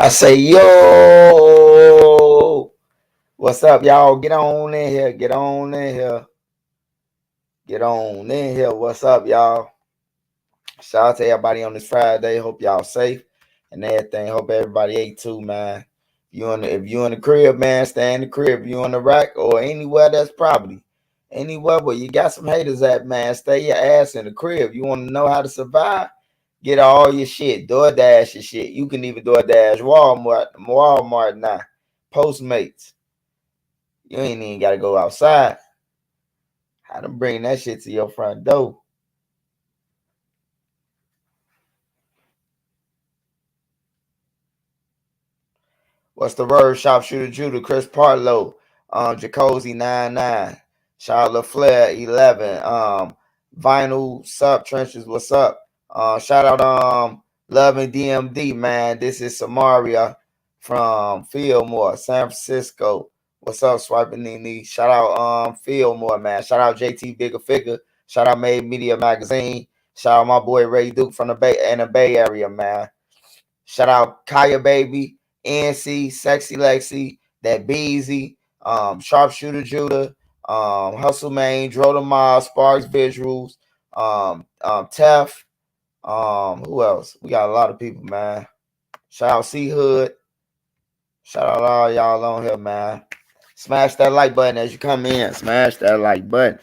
I say, yo, what's up, y'all? Get on in here. Get on in here. Get on in here. What's up, y'all? Shout out to everybody on this Friday. Hope y'all safe and everything. Hope everybody ate too, man. If you in the crib, man, stay in the crib. You on the rack or anywhere that's probably anywhere where you got some haters at, man. Stay your ass in the crib. You want to know how to survive? Get all your shit. DoorDash your shit. You can even DoorDash Walmart now. Postmates. You ain't even got to go outside. How to bring that shit to your front door? What's the word? Sharpshooter Judah, Chris Partlow, Jacozy 99, Charlotte Flair 11, Vinyl Sub Trenches, what's up? Shout out Love and DMD, man. This is Samaria from Fillmore, San Francisco. What's up, Swiping Nene? Shout out Fillmore, man. Shout out JT Bigger Figure. Shout out Made Media Magazine. Shout out my boy Ray Duke from the Bay Area, man. Shout out Kaya Baby, NC, Sexy Lexi, that Beezy, Sharpshooter Judah, Hustle Main, Dro the Mob, Sparks Visuals, Tef, who else? We got a lot of people, man. Shout out C Hood. Shout out all y'all on here, man. Smash that like button as you come in. Smash that like button.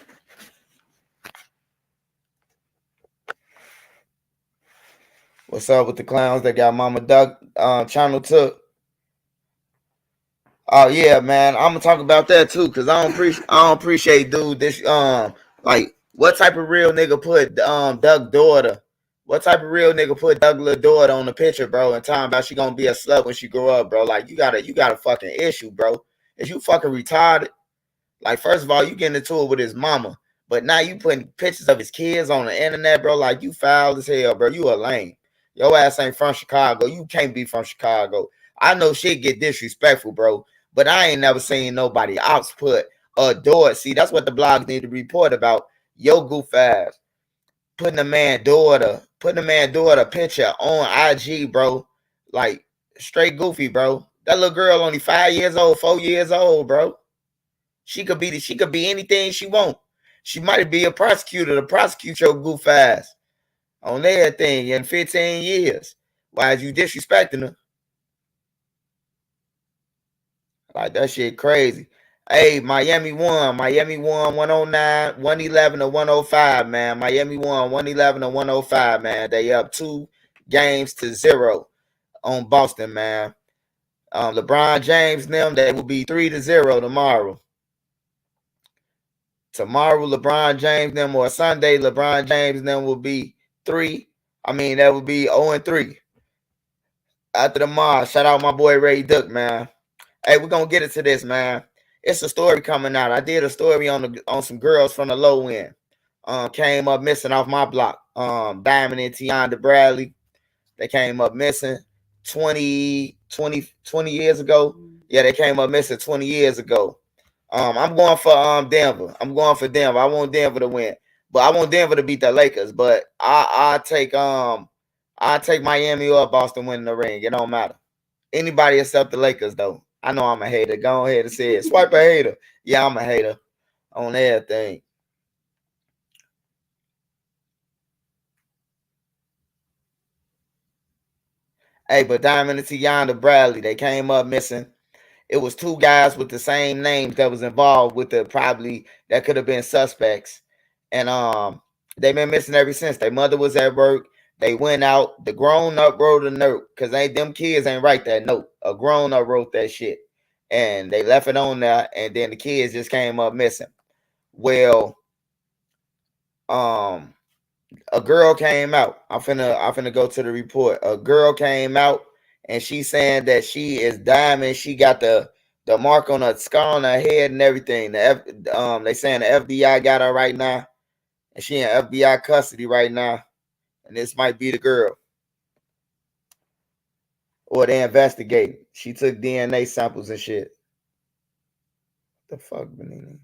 What's up with the clowns that got Mama Duck channel took? Oh yeah, man. I'm gonna talk about that too, cause I don't appreciate dude this like what type of real nigga put Doug daughter? What type of real nigga put Doug little daughter on the picture, bro, and talking about she gonna be a slut when she grow up, bro? Like you got a fucking issue, bro. Is you fucking retarded? Like, first of all, you getting into it with his mama, but now you putting pictures of his kids on the internet, bro. Like, you foul as hell, bro. You a lame. Your ass ain't from Chicago. You can't be from Chicago. I know shit get disrespectful, bro, but I ain't never seen nobody else put adored. See, that's what the blogs need to report about. Yo goof ass putting a man daughter picture on IG, bro. Like, straight goofy, bro. That little girl only 5 years old, 4 years old, bro. She could be anything she want. She might be a prosecutor to prosecute your goof ass on everything in 15 years. Why is you disrespecting her? Like, that shit crazy. Hey, Miami won. Miami won 109, 111 to 105, man. Miami won 111 to 105, man. They up 2 games to 0 on Boston, man. LeBron James, them, they will be 3-0 tomorrow. Tomorrow, LeBron James them, or Sunday, LeBron James them will be 3. I mean, that would be 0-3. After tomorrow, shout out my boy Ray Duke, man. Hey, we're gonna get into this, man. It's a story coming out. I did a story on some girls from the low end. Came up missing off my block. Diamond and Tiana Bradley. They came up missing 20 years ago. Yeah, they came up missing 20 years ago. I'm going for Denver. I'm going for Denver. I want Denver to win, but I want Denver to beat the Lakers. But I take Miami or Boston winning the ring. It don't matter. Anybody except the Lakers though. I know I'm a hater. Go ahead and say it. Swipe a hater. Yeah, I'm a hater on everything. Hey, but Diamond and Tiana Bradley, they came up missing. It was 2 guys with the same names that was involved with the probably that could have been suspects. And they've been missing ever since. Their mother was at work. They went out. The grown up wrote a note because ain't them kids ain't write that note. A grown up wrote that shit. And they left it on there, and then the kids just came up missing. Well, um, a girl came out. I'm finna go to the report. A girl came out and she's saying that she is Diamond. She got the mark on her scar on her head and everything. They saying the FBI got her right now, and she in FBI custody right now. And this might be the girl, or they investigating. She took DNA samples and shit. What the fuck, Benini?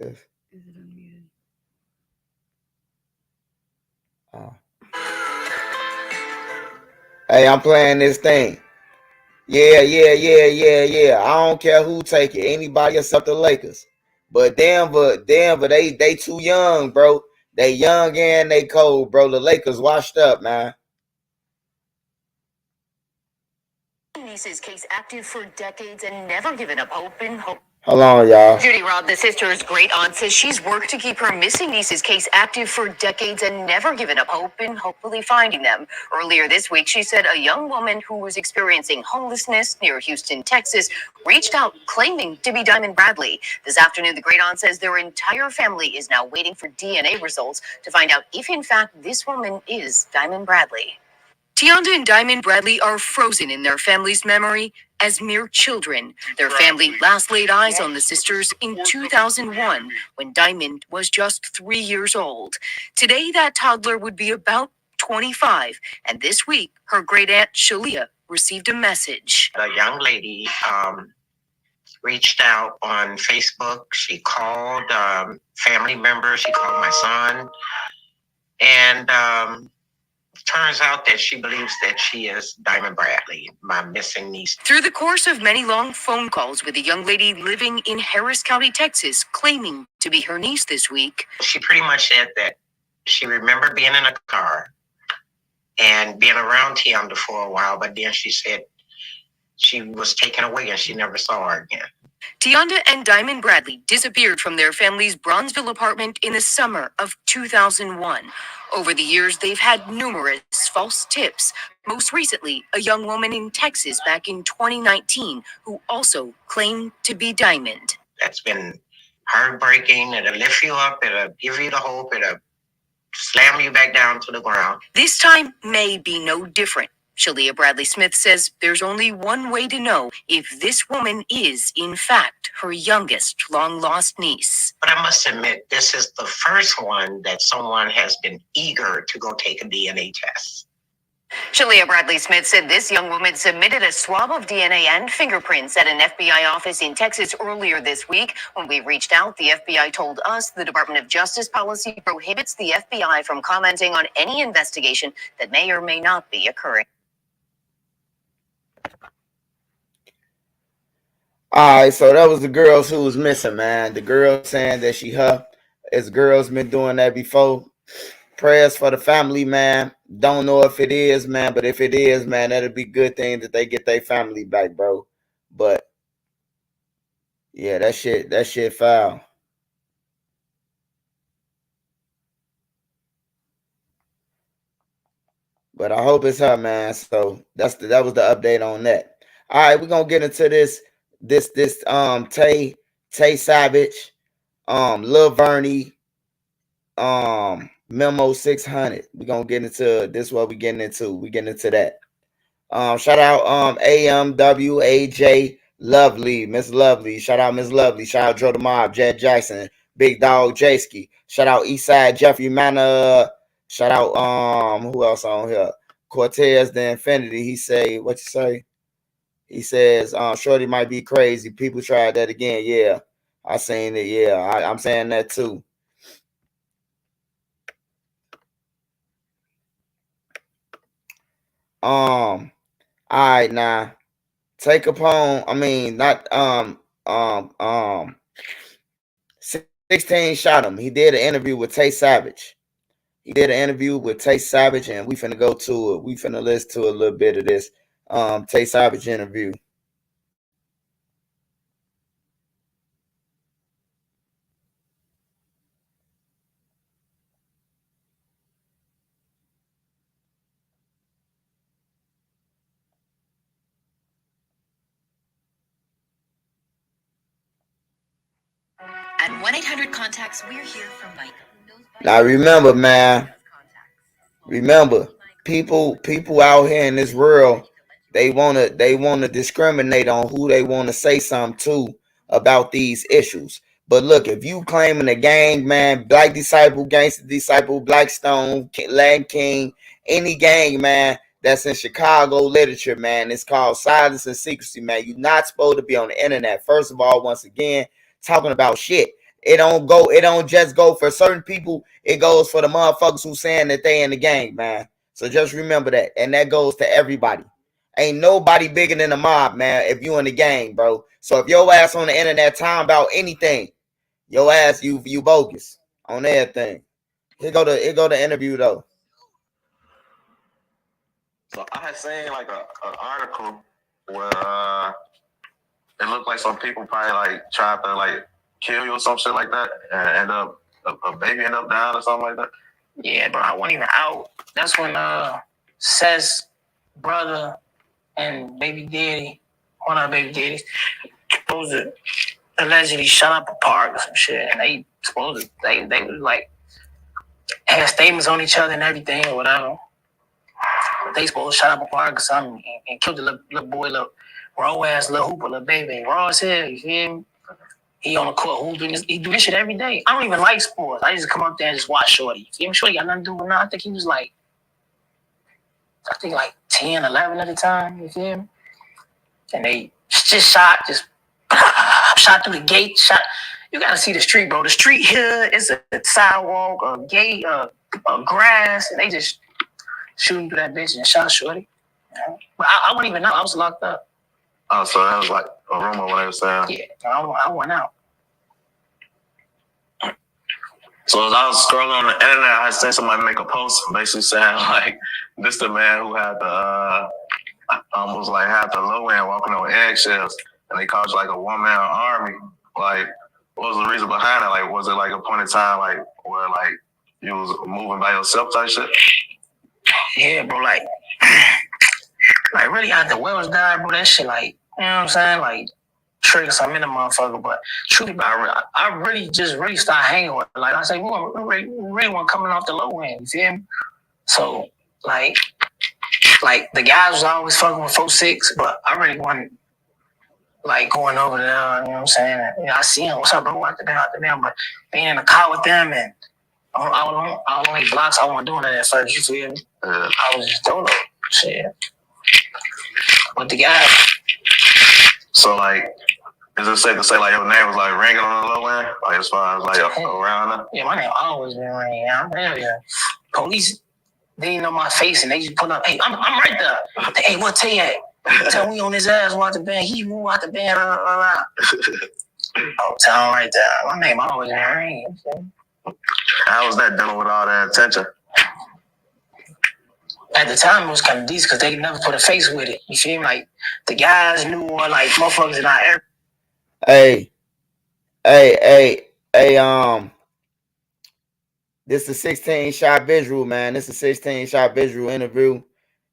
Is it unmuted? Oh. Hey, I'm playing this thing. Yeah. I don't care who take it. Anybody except the Lakers. But Denver, they too young, bro. They young and they cold, bro. The Lakers washed up, man. Niece's case active for decades and never given up hope and hope. Hold on, y'all. Judy Robb, the sister's great aunt, says she's worked to keep her missing niece's case active for decades and never given up hope and hopefully finding them. Earlier this week, she said a young woman who was experiencing homelessness near Houston, Texas, reached out claiming to be Diamond Bradley. This afternoon, the great aunt says their entire family is now waiting for DNA results to find out if, in fact, this woman is Diamond Bradley. Tianda and Diamond Bradley are frozen in their family's memory as mere children. Their family last laid eyes on the sisters in 2001 when Diamond was just 3 years old. Today, that toddler would be about 25. And this week, her great aunt Shalia received a message. A young lady reached out on Facebook. She called family members. She called my son. And turns out that she believes that she is Diamond Bradley, my missing niece. Through the course of many long phone calls with a young lady living in Harris County, Texas, claiming to be her niece this week, she pretty much said that she remembered being in a car and being around Tianda for a while, but then she said she was taken away and she never saw her again. Tianda and Diamond Bradley disappeared from their family's Bronzeville apartment in the summer of 2001. Over the years, they've had numerous false tips. Most recently, a young woman in Texas back in 2019 who also claimed to be Diamond. That's been heartbreaking. It'll lift you up. It'll give you the hope. It'll slam you back down to the ground. This time may be no different. Shalia Bradley Smith says there's only one way to know if this woman is, in fact, her youngest long-lost niece. But I must admit, this is the first one that someone has been eager to go take a DNA test. Shalia Bradley Smith said this young woman submitted a swab of DNA and fingerprints at an FBI office in Texas earlier this week. When we reached out, the FBI told us the Department of Justice policy prohibits the FBI from commenting on any investigation that may or may not be occurring. All right, so that was the girls who was missing, man. The girl saying that she her. As girls been doing that before. Prayers for the family, man. Don't know if it is, man, but if it is, man, that'll be a good thing that they get their family back, bro. But yeah, that shit foul. But I hope it's her, man. So that was the update on that. All right, we're gonna get into this Tay Savage, Lil Vernie, Memo 600. We're gonna get into this. What we getting into? We getting into that. Shout out AMWAJ Lovely, Miss Lovely. Shout out Miss Lovely. Shout out Joe the Mob, Jed Jackson, Big Dog Jayski. Shout out Eastside Jeffrey Manor. Shout out who else on here? Cortez the Infinity. He say, what you say? He says, Shorty might be crazy. People tried that again. Yeah. I seen it. Yeah. I'm saying that too. All right, now take upon. I mean, not 16 shot him. He did an interview with Tay Savage. He did an interview with Tay Savage, and we finna go to it. We finna listen to a little bit of this Tay Savage interview. At 1-800-CONTACTS, we're here from Mike. Now remember, man. Remember, people out here in this world, they wanna discriminate on who they want to say something to about these issues. But look, if you claiming a gang, man, Black Disciple, Gangster Disciple, Blackstone, Latin King, any gang, man, that's in Chicago literature, man, it's called silence and secrecy, man. You're not supposed to be on the internet. First of all, once again, talking about shit. It don't just go for certain people. It goes for the motherfuckers who saying that they in the gang, man. So just remember that. And that goes to everybody. Ain't nobody bigger than the mob, man, if you in the gang, bro. So if your ass on the internet talking about anything, your ass you bogus on everything. Here go the interview though. So I had seen like an article where it looked like some people probably like tried to like kill you or some shit like that, and end up a baby end up dying or something like that. Yeah, bro, I wasn't even out. That's when Seth's brother and baby daddy, one of the baby daddies, supposed to allegedly shut up a park or some shit, and they supposed to they was like had statements on each other and everything or whatever. They supposed to shut up a park or something and killed the little boy, little raw ass little hooper, little baby, raw as hell. You feel me? He on the court hooping. He do this shit every day. I don't even like sports. I just come up there and just watch Shorty. You feel me? Shorty got nothing to do with nothing. I think he was like 10, 11 at the time. You feel me? And they just shot through the gate. You gotta see the street, bro. The street here is a sidewalk, a gate, a grass, and they just shooting through that bitch and shot Shorty. But I wouldn't even know. I was locked up. Oh, so that was like a rumor what they were saying. Yeah, I went out. So as I was scrolling on the internet, I seen somebody make a post basically saying like, this the man who had the almost like had the low end walking on eggshells, and they called you like a one-man army. Like, what was the reason behind it? Like, was it like a point in time like where like you was moving by yourself type shit? Yeah, bro, like really after Wells died, bro, that shit like, you know what I'm saying? Like trigger something in the motherfucker. But truly, I really started hanging with her. Like I say, we really want coming off the low end, you feel me? So like the guys was always fucking with 4-6, but I really wasn't like going over there, you know what I'm saying? And, I see him, what's up, bro? Out the them, but being in the car with them and I don't like blocks, I wasn't doing that at first, you feel me? I was just doing shit. But the guy. So like, is it safe to say like your name was like ringing on the low end? Like as far as like around there? Yeah, my name always been ringing. I'm real, yeah. Police, they didn't know my face and they just put up, hey, I'm right there. Hey, what Tay at? Tell me on his ass watch the band. He moved out the band. Oh, tell him right there. My name always been ringing. How was that dealing with all that attention? At the time, it was kind of decent because they never put a face with it. You feel me? Like, the guys knew what, like, motherfuckers in our area. Hey, this is a 16 shot visual, man. This is a 16 shot visual interview.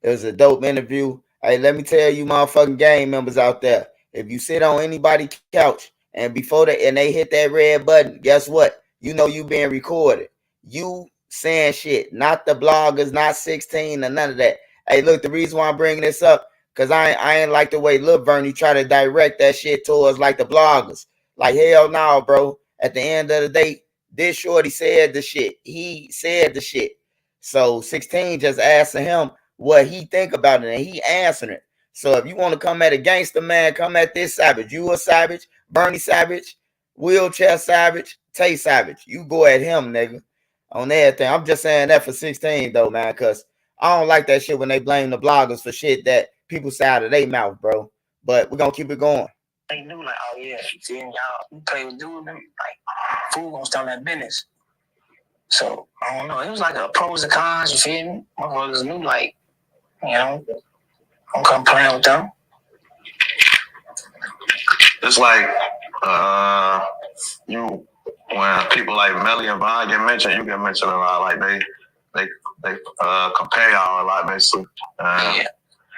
It was a dope interview. Hey, let me tell you, motherfucking gang members out there, if you sit on anybody's couch and they hit that red button, guess what? You know you being recorded. You saying shit, not the bloggers, not 16 or none of that. Hey, look, the reason why I'm bringing this up, because I ain't like the way Lil Bernie try to direct that shit towards like the bloggers. Like, hell no, bro. At the end of the day, this shorty said the shit. He said the shit. So 16 just asking him what he think about it, and he answering it. So if you want to come at a gangster, man, come at this Savage. You a Savage, Bernie Savage, Wheelchair Savage, Tay Savage. You go at him, nigga, on everything. I'm just saying that for 16, though, man, because I don't like that shit when they blame the bloggers for shit that people say out of their mouth, bro. But we're going to keep it going. They knew, like, oh, yeah, see, y'all, you play with dude, them, like, fool gonna start that business. So, I don't know. It was like a pros and cons, you feel me? Motherfuckers knew, like, you know, don't come playing with them. It's like, when people like Melly and Vaughn get mentioned, you get mentioned a lot. Like they compare y'all a lot, basically. Yeah.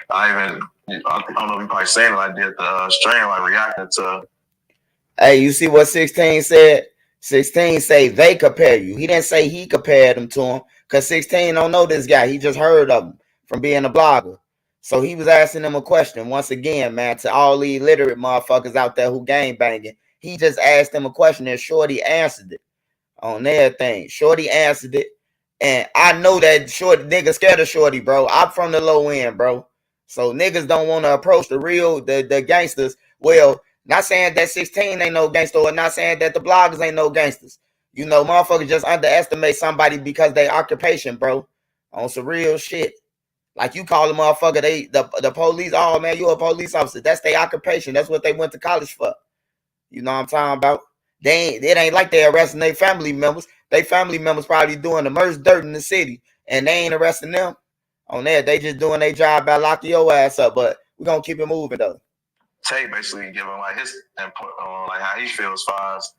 I don't know if you probably seen it. I did the stream, like reacting to. Hey, you see what 16 said? 16 say they compare you. He didn't say he compared them to him, because 16 don't know this guy. He just heard of him from being a blogger. So he was asking them a question. Once again, man, to all the illiterate motherfuckers out there who gang banging, he just asked them a question and Shorty answered it on their thing. Shorty answered it. And I know that Shorty niggas scared of Shorty, bro. I'm from the low end, bro. So niggas don't want to approach the gangsters. Well, Not saying that 16 ain't no gangster, or not saying that the bloggers ain't no gangsters. You know, motherfuckers just underestimate somebody because they occupation, bro. On some real shit. Like you call a motherfucker, the police, oh man, you a police officer. That's their occupation. That's what they went to college for. You know what I'm talking about? It ain't like they arresting their family members. They family members probably doing the most dirt in the city, and they ain't arresting them. On that, they just doing their job by locking your ass up. But we're gonna keep it moving though. Tay basically giving like his input on like how he feels as far as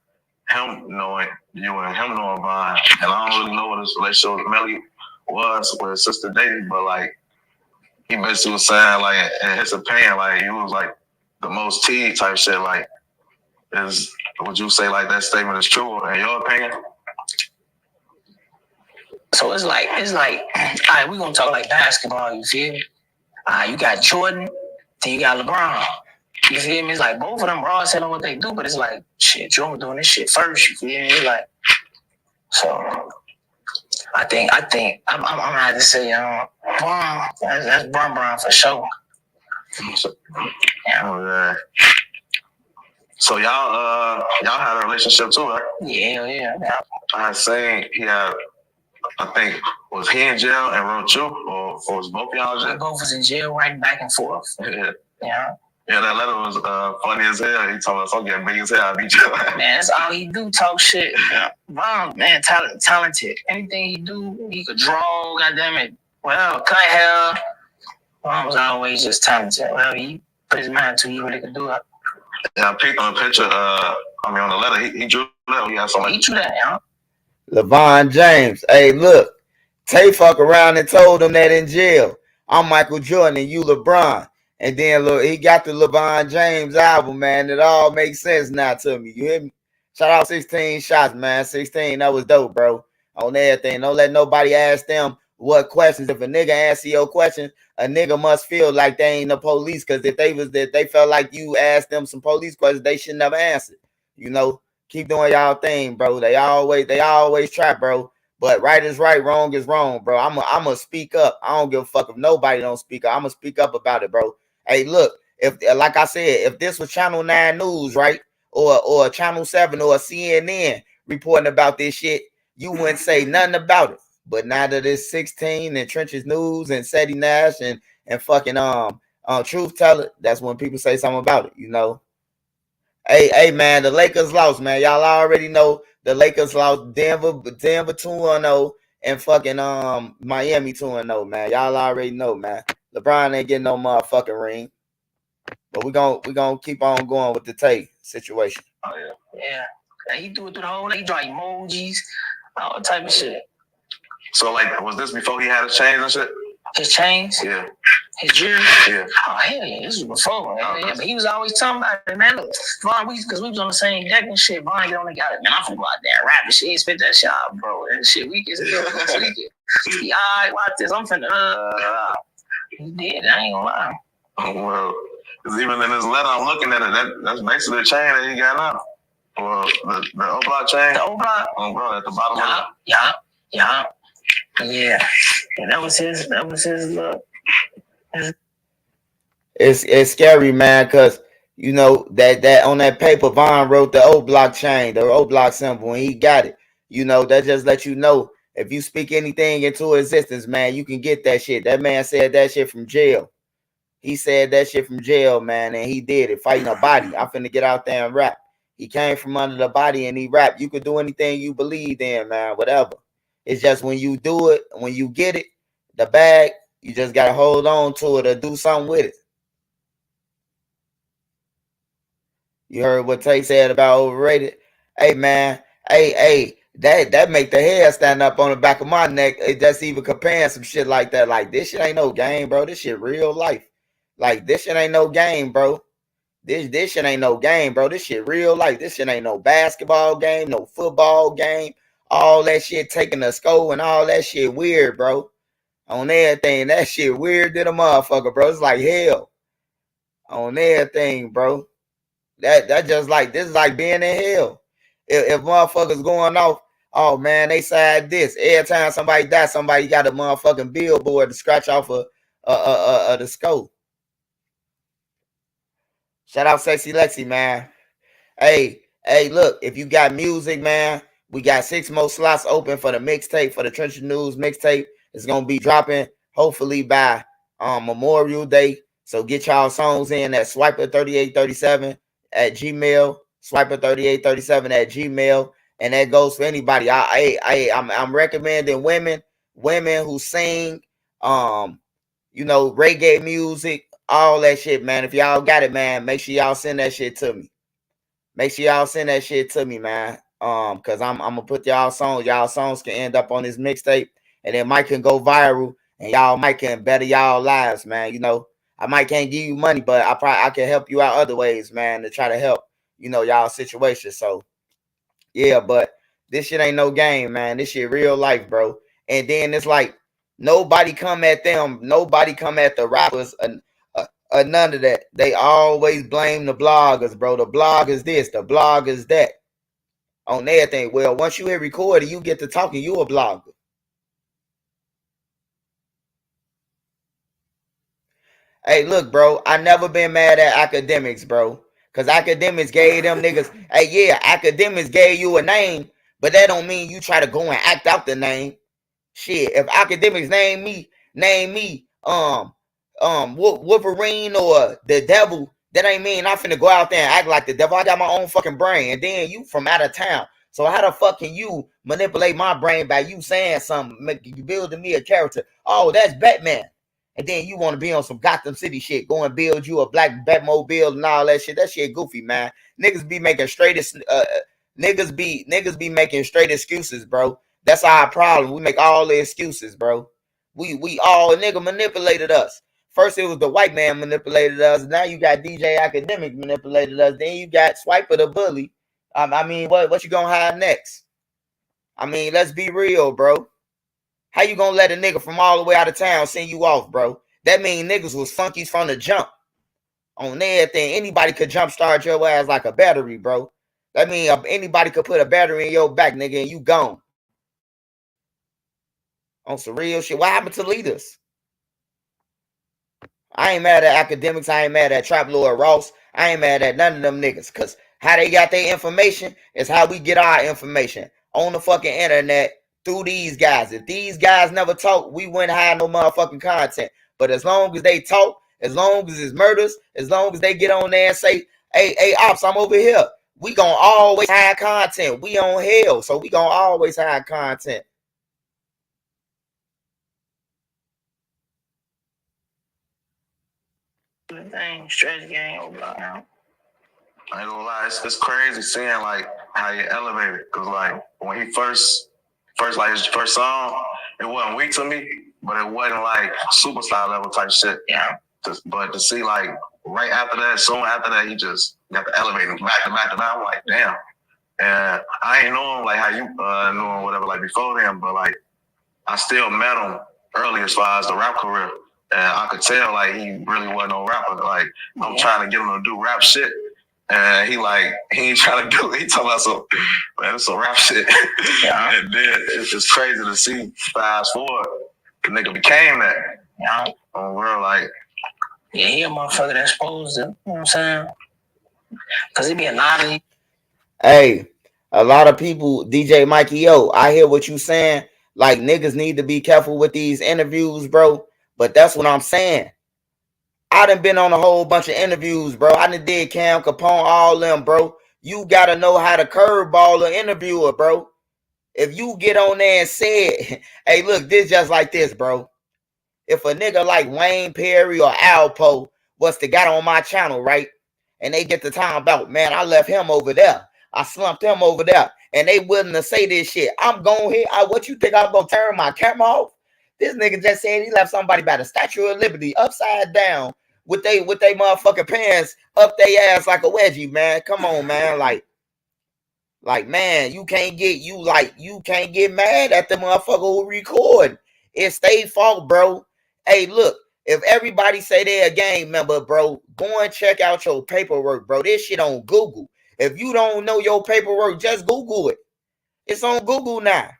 him knowing you and him knowing Vine. And I don't really know what his relationship with Melly was with his sister dating, but like he basically was saying like in his opinion, like he was like the most T type shit. Like, would you say like that statement is true in your opinion? So it's like, all right, we're gonna talk like basketball, you feel me? You got Jordan, then you got LeBron. You feel me? It's like both of them raw set on what they do, but it's like shit, Jordan doing this shit first, you feel me? It's like, so I think I'm gonna have to say Bron, that's Bron for sure. Yeah. Oh, yeah. So y'all had a relationship too, right? Yeah. I seen he had, I think, was he in jail and wrote you, or was both y'all in jail? We both was in jail, right back and forth. Yeah. Yeah, that letter was funny as hell. He told us I'm getting big as hell. I beat you. Man, that's all he do, talk shit. Ron, man, talented. Anything he do, he could draw, goddamn it. Well, cut hair. Ron was always just talented. Well, he put his mind to, he really could do it. Yeah, I picked on the picture, on the letter, he drew that. He had something. He drew that, yeah. LeVon James. Hey, look. Tay fuck around and told him that in jail. I'm Michael Jordan and you LeBron. And then look, he got the LeVon James album, man. It all makes sense now to me. You hear me? Shout out 16 shots, man. 16, that was dope, bro. On everything. Don't let nobody ask them what questions. If a nigga answer your question, a nigga must feel like they ain't the police. Because if they felt like you asked them some police questions, they should never answer. You know, keep doing y'all thing, bro. They always try, bro. But right is right, wrong is wrong, bro. I'm gonna speak up. I don't give a fuck if nobody don't speak up. I'm gonna speak up about it, bro. Hey, look, if like I said, if this was Channel 9 News, right, or Channel 7 or CNN reporting about this shit, you wouldn't say nothing about it. But now that it's 16 and Trenches News and Seti Nash and fucking Truth Teller, that's when people say something about it, you know. Hey, man, the Lakers lost, man. Y'all already know the Lakers lost. Denver 2-0 and fucking Miami 2-0, man. Y'all already know, man. LeBron ain't getting no motherfucking ring. But we gonna keep on going with the Tay situation. Oh yeah. He do it through the whole. He draw emojis, all type of shit. So like, was this before he had his chains and shit? His chains? Yeah. His jewelry? Yeah. Oh hell yeah, this was before. Yeah, but he was always talking about it, man. Look, Vaughn, because we was on the same deck and shit. Vaughn get on the guy, man. I'm finna go out there and rap and shit. He spit that shit out, bro. And shit, we get he alright, watch this. I'm finna he did, I ain't gonna lie. Well, because even in his letter, I'm looking at it. That's basically the chain that he got now. Well, the O-Block chain. The O-Block? Oh, bro, at the bottom of it. Yeah. That was his look. It's scary, man, because you know that on that paper, Vaughn wrote the O-Block chain, the O-Block symbol, and he got it. You know, that just let you know if you speak anything into existence, man, you can get that shit. That man said that shit from jail. He said that shit from jail, man, and he did it, fighting a body. I'm finna get out there and rap. He came from under the body and he rapped. You could do anything you believe in, man, whatever. It's just when you do it, when you get it, the bag, you just gotta hold on to it or do something with it. You heard what Tay said about overrated? Hey, man, hey, that make the hair stand up on the back of my neck. It just even comparing some shit like that. Like, this shit ain't no game, bro. This shit real life. Like, this shit ain't no game, bro. This shit ain't no game, bro. This shit real life. This shit ain't no basketball game, no football game. All that shit taking a score and all that shit weird, bro. On everything, that shit weird than a motherfucker, bro. It's like hell. On everything, bro. That just like, this is like being in hell. If motherfuckers going off, oh man, they said this. Every time somebody dies, somebody got a motherfucking billboard to scratch off the scope. Shout out Sexy Lexi, man. Hey, look, if you got music, man, we got 6 more slots open for the mixtape, for the Trench News mixtape. It's gonna be dropping hopefully by Memorial Day. So get y'all songs in at swiper3837 at Gmail, swiper3837 at Gmail, and that goes for anybody. I'm recommending women who sing, reggae music, all that shit, man. If y'all got it, man, make sure y'all send that shit to me. Make sure y'all send that shit to me, man. Cause I'm gonna put y'all songs. Y'all songs can end up on this mixtape, and then might can go viral, and y'all might can better y'all lives, man. I might can't give you money, but I can help you out other ways, man, to try to help, y'all situation. So yeah, but this shit ain't no game, man. This shit real life, bro. And then it's like nobody come at them. Nobody come at the rappers. None of that. They always blame the bloggers, bro. The blog is this. The blog is that. On everything. Well, once you hit recording, you get to talking. You a blogger. Hey, look, bro. I never been mad at academics, bro. Cause academics gave them niggas. Hey, yeah, academics gave you a name, but that don't mean you try to go and act out the name. Shit, if academics name me, Wolverine or the devil, that ain't mean I'm finna go out there and act like the devil. I got my own fucking brain, and then you from out of town. So how the fuck can you manipulate my brain by you saying something, you building me a character? Oh, that's Batman. And then you want to be on some Gotham City shit, go and build you a black Batmobile and all that shit. That shit goofy, man. Niggas be making niggas be making straight excuses, bro. That's our problem. We make all the excuses, bro. We all nigga manipulated us. First it was the white man manipulated us. Now you got DJ Academic manipulated us. Then you got Swiper the bully. I mean, what you gonna have next? I mean, let's be real, bro. How you gonna let a nigga from all the way out of town send you off, bro? That mean niggas was funkies from the jump. On everything, anybody could jumpstart your ass like a battery, bro. That mean anybody could put a battery in your back, nigga, and you gone. On some real shit. What happened to leaders? I ain't mad at academics. I ain't mad at Trap Lord Ross. I ain't mad at none of them niggas. Because how they got their information is how we get our information. On the fucking internet through these guys. If these guys never talk, we wouldn't have no motherfucking content. But as long as they talk, as long as it's murders, as long as they get on there and say, hey, Ops, I'm over here. We gonna always have content. We on hell. So we gonna always have content. Thing, stretch gang over now. I ain't gonna lie, it's crazy seeing like how you elevated. Cause like when he first like his first song, it wasn't weak to me, but it wasn't like superstar level type shit. Yeah. But to see like right after that, soon after that, he just got the elevator back to back to back. I'm like, damn. And I ain't know him like how you knew him, whatever, like before him, but like I still met him early as far as the rap career. And I could tell like he really wasn't no rapper. Like I'm trying to get him to do rap shit. And he ain't trying to do it. He talking about it's some rap shit. Yeah. And then it's just crazy to see fast forward, the nigga became that. Yeah. On real, like. Yeah, he a motherfucker that exposed it. You know what I'm saying? Because it be a lot of. Hey, a lot of people, DJ Mikey O, I hear what you saying. Like niggas need to be careful with these interviews, bro. But that's what I'm saying. I done been on a whole bunch of interviews, bro. I done did Cam Capone, all them, bro. You gotta know how to curveball an interviewer, bro. If you get on there and say, hey, look, this just like this, bro. If a nigga like Wayne Perry or Alpo was to get on my channel, right? And they get the time about, man, I left him over there. I slumped him over there. And they willing to say this shit. I'm going here. What you think I'm gonna turn my camera off? This nigga just said he left somebody by the Statue of Liberty upside down with they motherfucking pants up their ass like a wedgie, man. Come on, man. Like, man, you can't get mad at the motherfucker who record. It's their fault, bro. Hey, look, if everybody say they're a gang member, bro, go and check out your paperwork, bro. This shit on Google. If you don't know your paperwork, just Google it. It's on Google now.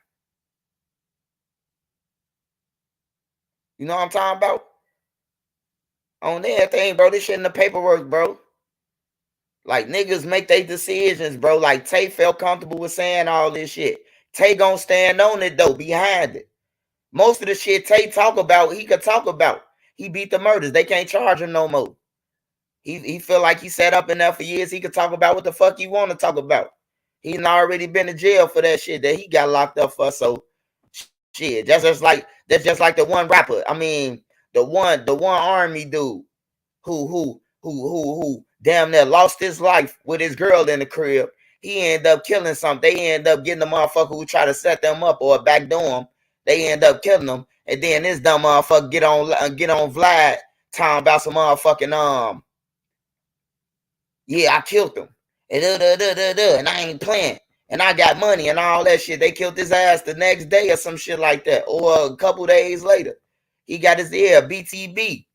You know what I'm talking about? On everything, bro. This shit in the paperwork, bro. Like, niggas make their decisions, bro. Like, Tay felt comfortable with saying all this shit. Tay gonna stand on it, though, behind it. Most of the shit Tay talk about, he could talk about. He beat the murders. They can't charge him no more. He feel like he sat up in there for years. He could talk about what the fuck he want to talk about. He's already been in jail for that shit that he got locked up for. So shit, that's just like the one rapper. I mean, the one army dude who damn near lost his life with his girl in the crib. He ended up killing some. They end up getting the motherfucker who try to set them up or backdoor him. They end up killing them, and then this dumb motherfucker get on Vlad talking about some motherfucking yeah, I killed him. And I ain't playing. And I got money and all that shit. They killed his ass the next day or some shit like that. Or a couple days later. He got his ear, BTB.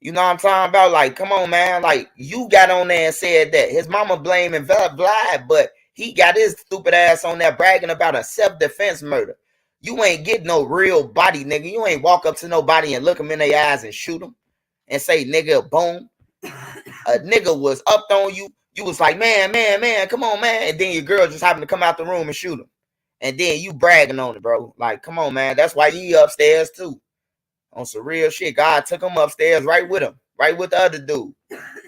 You know what I'm talking about? Like, come on, man. Like, you got on there and said that. His mama blaming Vlad, but he got his stupid ass on there bragging about a self-defense murder. You ain't get no real body, nigga. You ain't walk up to nobody and look them in their eyes and shoot them and say, nigga, boom. A nigga was up on you. You was like, man, come on, man. And then your girl just happened to come out the room and shoot him. And then you bragging on it, bro. Like, come on, man. That's why you upstairs, too. On some real shit. God took him upstairs right with him. Right with the other dude.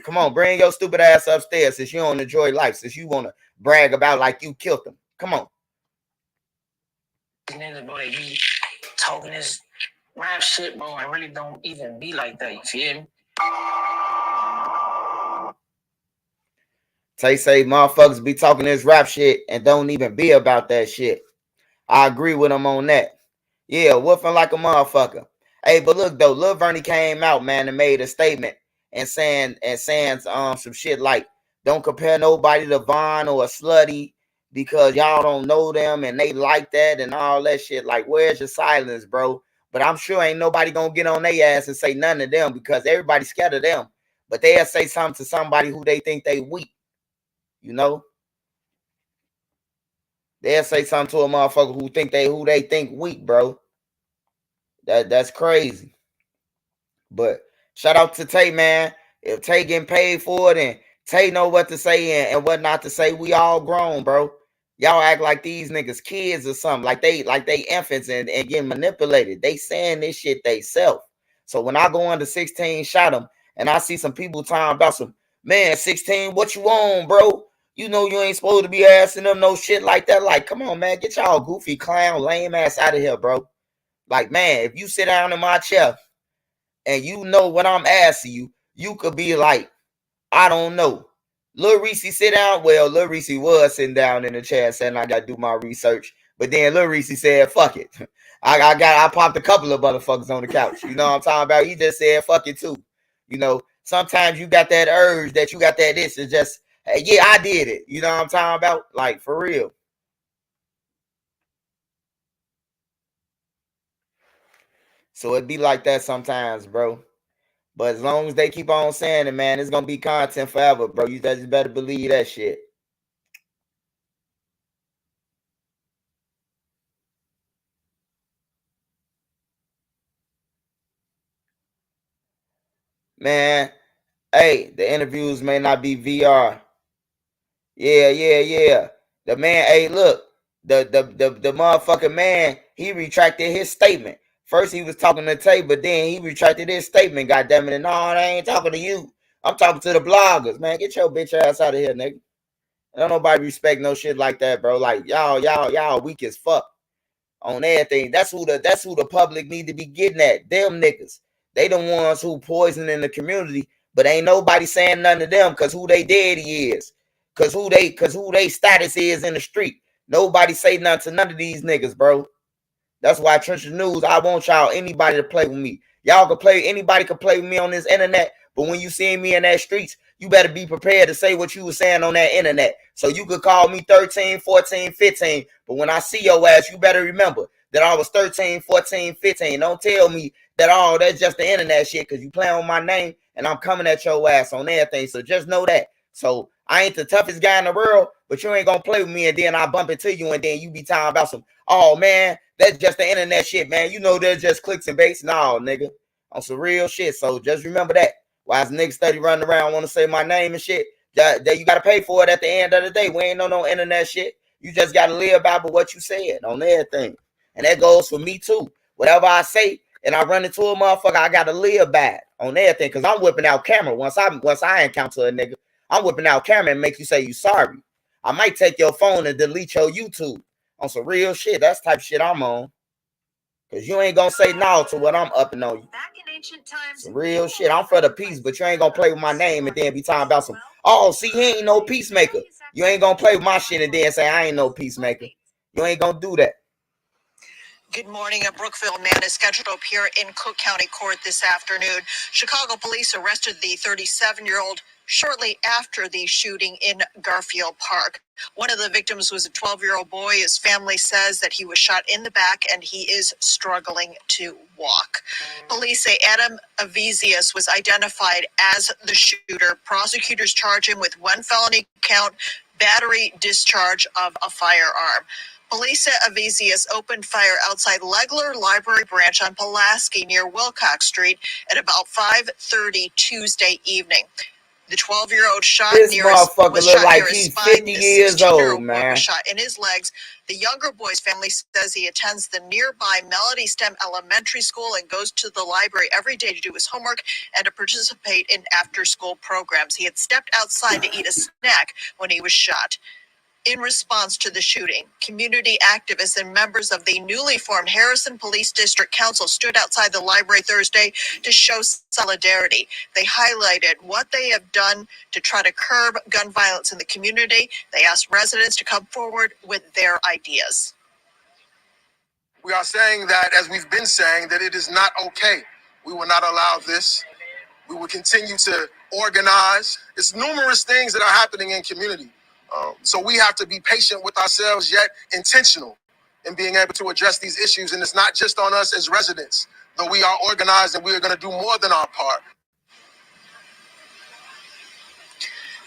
Come on, bring your stupid ass upstairs since you don't enjoy life. Since you want to brag about like you killed him. Come on. Niggas, bro, they be talking this rap shit, bro. I really don't even be like that. You feel me? Tay say motherfuckers be talking this rap shit and don't even be about that shit. I agree with him on that. Yeah, woofing like a motherfucker. Hey, but look though, Lil Vernie came out, man, and made a statement and saying some shit like, don't compare nobody to Vaughn or a Slutty because y'all don't know them and they like that and all that shit. Like, where's your silence, bro? But I'm sure ain't nobody gonna get on their ass and say none of them because everybody's scared of them. But they'll say something to somebody who they think they weak. You know? They'll say something to a motherfucker who they think weak, bro. That's crazy. But shout out to Tay, man. If Tay getting paid for it and Tay know what to say and what not to say, we all grown, bro. Y'all act like these niggas kids or something, like they infants and getting manipulated. They saying this shit they self. So when I go under 16, shot them, and I see some people talking about some, man, 16, what you on, bro? You know you ain't supposed to be asking them no shit like that. Like, come on, man, get y'all goofy clown lame ass out of here, bro. Like, man, if you sit down in my chair and you know what I'm asking you, you could be like, I don't know. Lil Reese sit down. Well, Lil Reese was sitting down in the chair saying I gotta do my research. But then Lil Reese said, fuck it. I popped a couple of motherfuckers on the couch. You know what I'm talking about? He just said fuck it too. You know, sometimes you got that urge that you got that this and just, hey, yeah, I did it. You know what I'm talking about? Like, for real. So it be like that sometimes, bro. But as long as they keep on saying it, man, it's gonna be content forever, bro. You just better believe that shit. Man, hey, the interviews may not be VR. Yeah. The man, hey, look, the motherfucking man, he retracted his statement. First he was talking to Tay, but then he retracted his statement, goddamn it. And no, I ain't talking to you. I'm talking to the bloggers, man. Get your bitch ass out of here, nigga. Don't nobody respect no shit like that, bro. Like y'all weak as fuck on everything. That's who the public need to be getting at. Them niggas. They the ones who poisoning the community, but ain't nobody saying nothing to them because who they daddy is. Cause who they status is in the street. Nobody say nothing to none of these niggas, bro. That's why Trenches News, I want y'all, anybody to play with me. Y'all can play, anybody can play with me on this internet, but when you see me in that streets, you better be prepared to say what you was saying on that internet. So you could call me 13, 14, 15, but when I see your ass, you better remember that I was 13, 14, 15. Don't tell me that, oh, that's just the internet shit, because you play on my name, and I'm coming at your ass on everything, so just know that. So I ain't the toughest guy in the world, but you ain't gonna play with me, and then I bump into you, and then you be talking about some, oh, man, that's just the internet shit, man. You know there's just clicks and baits. No, nigga. On some real shit. So just remember that. Why is niggas steady running around want to say my name and shit? That you got to pay for it at the end of the day. We ain't no internet shit. You just got to live by what you said on everything. And that goes for me too. Whatever I say and I run into a motherfucker, I got to live by it on everything. Because I'm whipping out camera. Once I encounter a nigga, I'm whipping out camera and make you say you sorry. I might take your phone and delete your YouTube on some real shit. That's the type of shit I'm on. Because you ain't going to say no to what I'm upping on you. Some real shit. I'm for the peace, but you ain't going to play with my name and then be talking about some, oh, see, he ain't no peacemaker. You ain't going to play with my shit and then say I ain't no peacemaker. You ain't going to do that. Good morning. A Brookville man is scheduled to appear in Cook County Court this afternoon. Chicago police arrested the 37-year-old shortly after the shooting in Garfield Park. One of the victims was a 12-year-old boy. His family says that he was shot in the back and he is struggling to walk. Police say Adam Avesius was identified as the shooter. Prosecutors charge him with one felony count, battery discharge of a firearm. Police said Avesius opened fire outside Legler Library Branch on Pulaski near Wilcox Street at about 5:30 Tuesday evening. The 12-year-old shot this near his motherfucker was look shot like near his he's spine. 50 The years old, 16-year-old boy man. was shot in his legs. The younger boy's family says he attends the nearby Melody STEM Elementary School and goes to the library every day to do his homework and to participate in after-school programs. He had stepped outside to eat a snack when he was shot. In response to the shooting, community activists and members of the newly formed Harrison Police District Council stood outside the library Thursday to show solidarity. They highlighted what they have done to try to curb gun violence in the community. They asked residents to come forward with their ideas. We are saying that, as we've been saying, that it is not okay. We will not allow this. We will continue to organize. It's numerous things that are happening in community. So we have to be patient with ourselves, yet intentional in being able to address these issues. And it's not just on us as residents, though we are organized and we are going to do more than our part.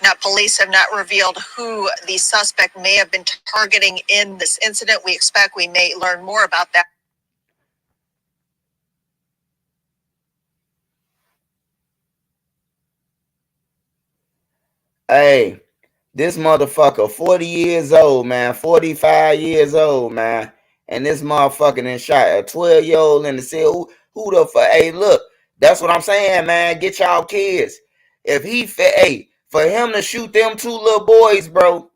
Now, police have not revealed who the suspect may have been targeting in this incident. We expect we may learn more about that. Hey, this motherfucker 40 years old, man. 45 years old, man. And this motherfucker done shot a 12-year-old in the cell. Who the fuck? Hey, look, that's what I'm saying, man. Get y'all kids. If he, hey, for him to shoot them two little boys, bro,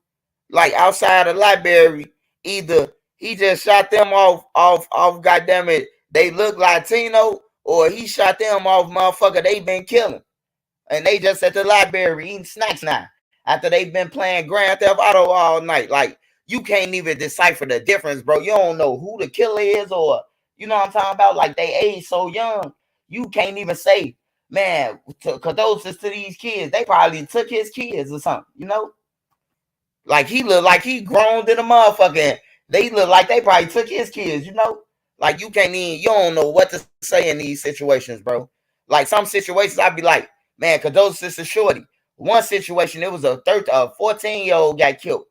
like outside the library, either he just shot them off, goddamn it, they look Latino, or he shot them off, motherfucker, they been killing. And they just at the library eating snacks now after they've been playing Grand Theft Auto all night. Like, you can't even decipher the difference, bro. You don't know who the killer is, or you know what I'm talking about? Like, they age so young, you can't even say, man, condolences to these kids. They probably took his kids or something, you know? Like, he looked like he grown in a motherfucker. They look like they probably took his kids, you know? Like, you can't even, you don't know what to say in these situations, bro. Like, some situations, I'd be like, man, condolences to Shorty. One situation, it was a 14-year-old got killed.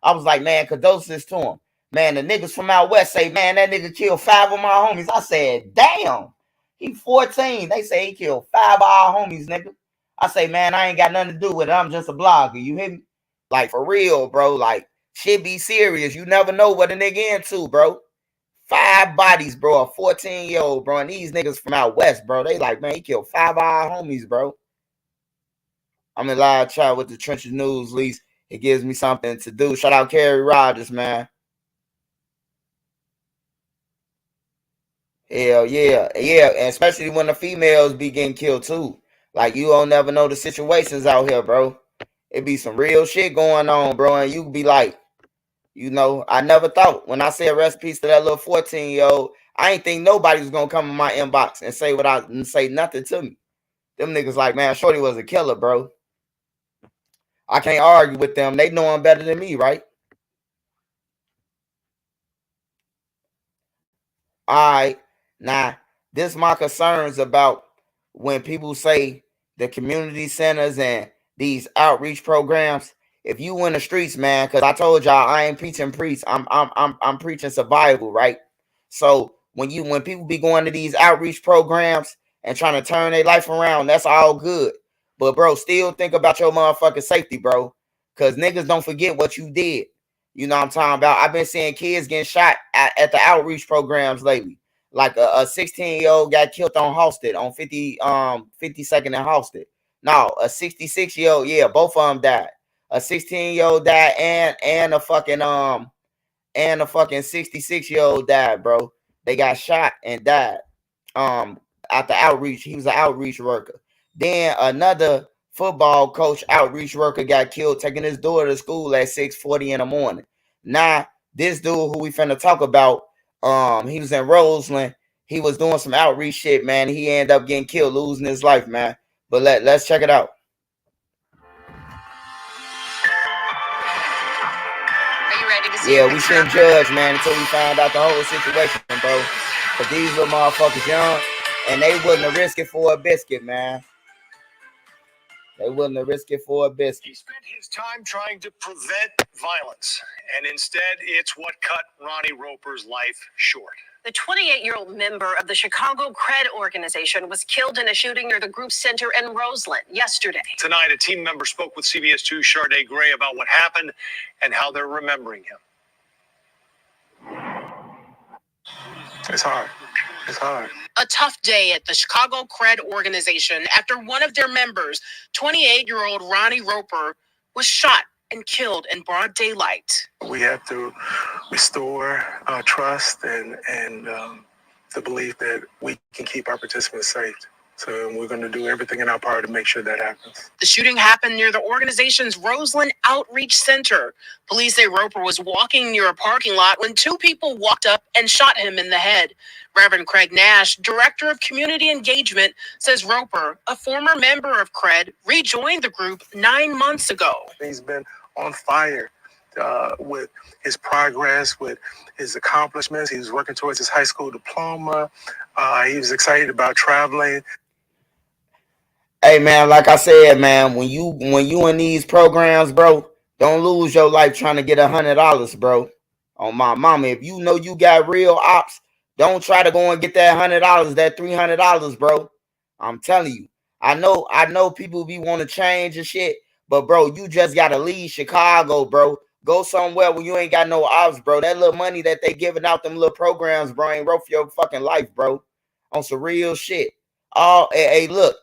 I was like, man, condolences to him. Man, the niggas from out west say, man, that nigga killed 5 of my homies. I said, damn, he 14. They say he killed 5 of our homies, nigga. I say, man, I ain't got nothing to do with it. I'm just a blogger. You hear me? Like, for real, bro. Like, shit be serious. You never know what a nigga into, bro. 5 bodies, bro. A 14-year-old, bro. And these niggas from out west, bro. They like, man, he killed 5 of our homies, bro. I'm in live chat with the Trenches News Lease. It gives me something to do. Shout out Kerry Rogers, man. Hell yeah. Yeah, and especially when the females be getting killed too. Like, you don't never know the situations out here, bro. It be some real shit going on, bro. And you be like, you know, I never thought when I said rest peace to that little 14-year-old, I ain't think nobody was gonna come in my inbox and say nothing to me. Them niggas like, man, Shorty was a killer, bro. I can't argue with them. They know him better than me, right? All right. Now, this my concerns about when people say the community centers and these outreach programs. If you in the streets, man, because I told y'all I ain't preaching priest. I'm preaching survival, right? So when people be going to these outreach programs and trying to turn their life around, that's all good. But bro, still think about your motherfucking safety, bro. Cause niggas don't forget what you did. You know what I'm talking about? I've been seeing kids getting shot at the outreach programs lately. Like a 16-year-old got killed on Halsted on 52nd and Halsted. No, a 66-year-old, yeah, both of them died. A 16-year-old died and a fucking 66-year-old died, bro. They got shot and died. At the outreach, he was an outreach worker. Then another football coach outreach worker got killed taking his daughter to school at 6:40 in the morning. Now, this dude who we finna talk about, he was in Roseland. He was doing some outreach shit, man. He ended up getting killed, losing his life, man. But let's check it out. Are you ready to see? Yeah, we shouldn't judge, man, until we find out the whole situation, bro. Cause these little motherfuckers young, and they wouldn't risk it for a biscuit, man. They wouldn't risk it for a biscuit. He spent his time trying to prevent violence, and instead it's what cut Ronnie Roper's life short. The 28-year-old member of the Chicago Cred organization was killed in a shooting near the group center in Roseland yesterday. Tonight, a team member spoke with CBS 2's Sharday Gray about what happened and how they're remembering him. It's hard. It's hard. A tough day at the Chicago Cred organization after one of their members, 28-year-old Ronnie Roper, was shot and killed in broad daylight. We have to restore trust and the belief that we can keep our participants safe. So we're going to do everything in our power to make sure that happens. The shooting happened near the organization's Roseland Outreach Center. Police say Roper was walking near a parking lot when two people walked up and shot him in the head. Reverend Craig Nash, Director of Community Engagement, says Roper, a former member of Cred, rejoined the group 9 months ago. He's been on fire with his progress, with his accomplishments. He was working towards his high school diploma. He was excited about traveling. Hey man, like I said, man, when you in these programs, bro, don't lose your life trying to get $100, bro. On my mama, if you know you got real ops, don't try to go and get that $100, that $300, bro. I'm telling you, I know people be want to change and shit, but bro, you just gotta leave Chicago, bro. Go somewhere where you ain't got no ops, bro. That little money that they giving out them little programs, bro, ain't worth your fucking life, bro. On some real shit. Hey, look.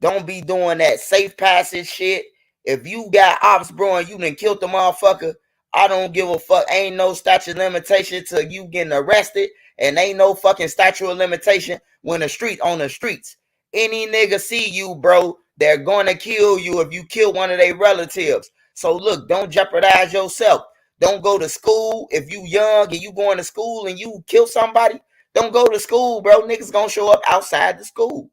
Don't be doing that safe passage shit. If you got ops, bro, and you done killed the motherfucker, I don't give a fuck. Ain't no statute of limitation till you getting arrested, and ain't no fucking statute of limitation when on the streets. Any nigga see you, bro, they're gonna kill you if you kill one of their relatives. So look, don't jeopardize yourself. Don't go to school. If you young and you going to school and you kill somebody, don't go to school, bro. Niggas gonna show up outside the school.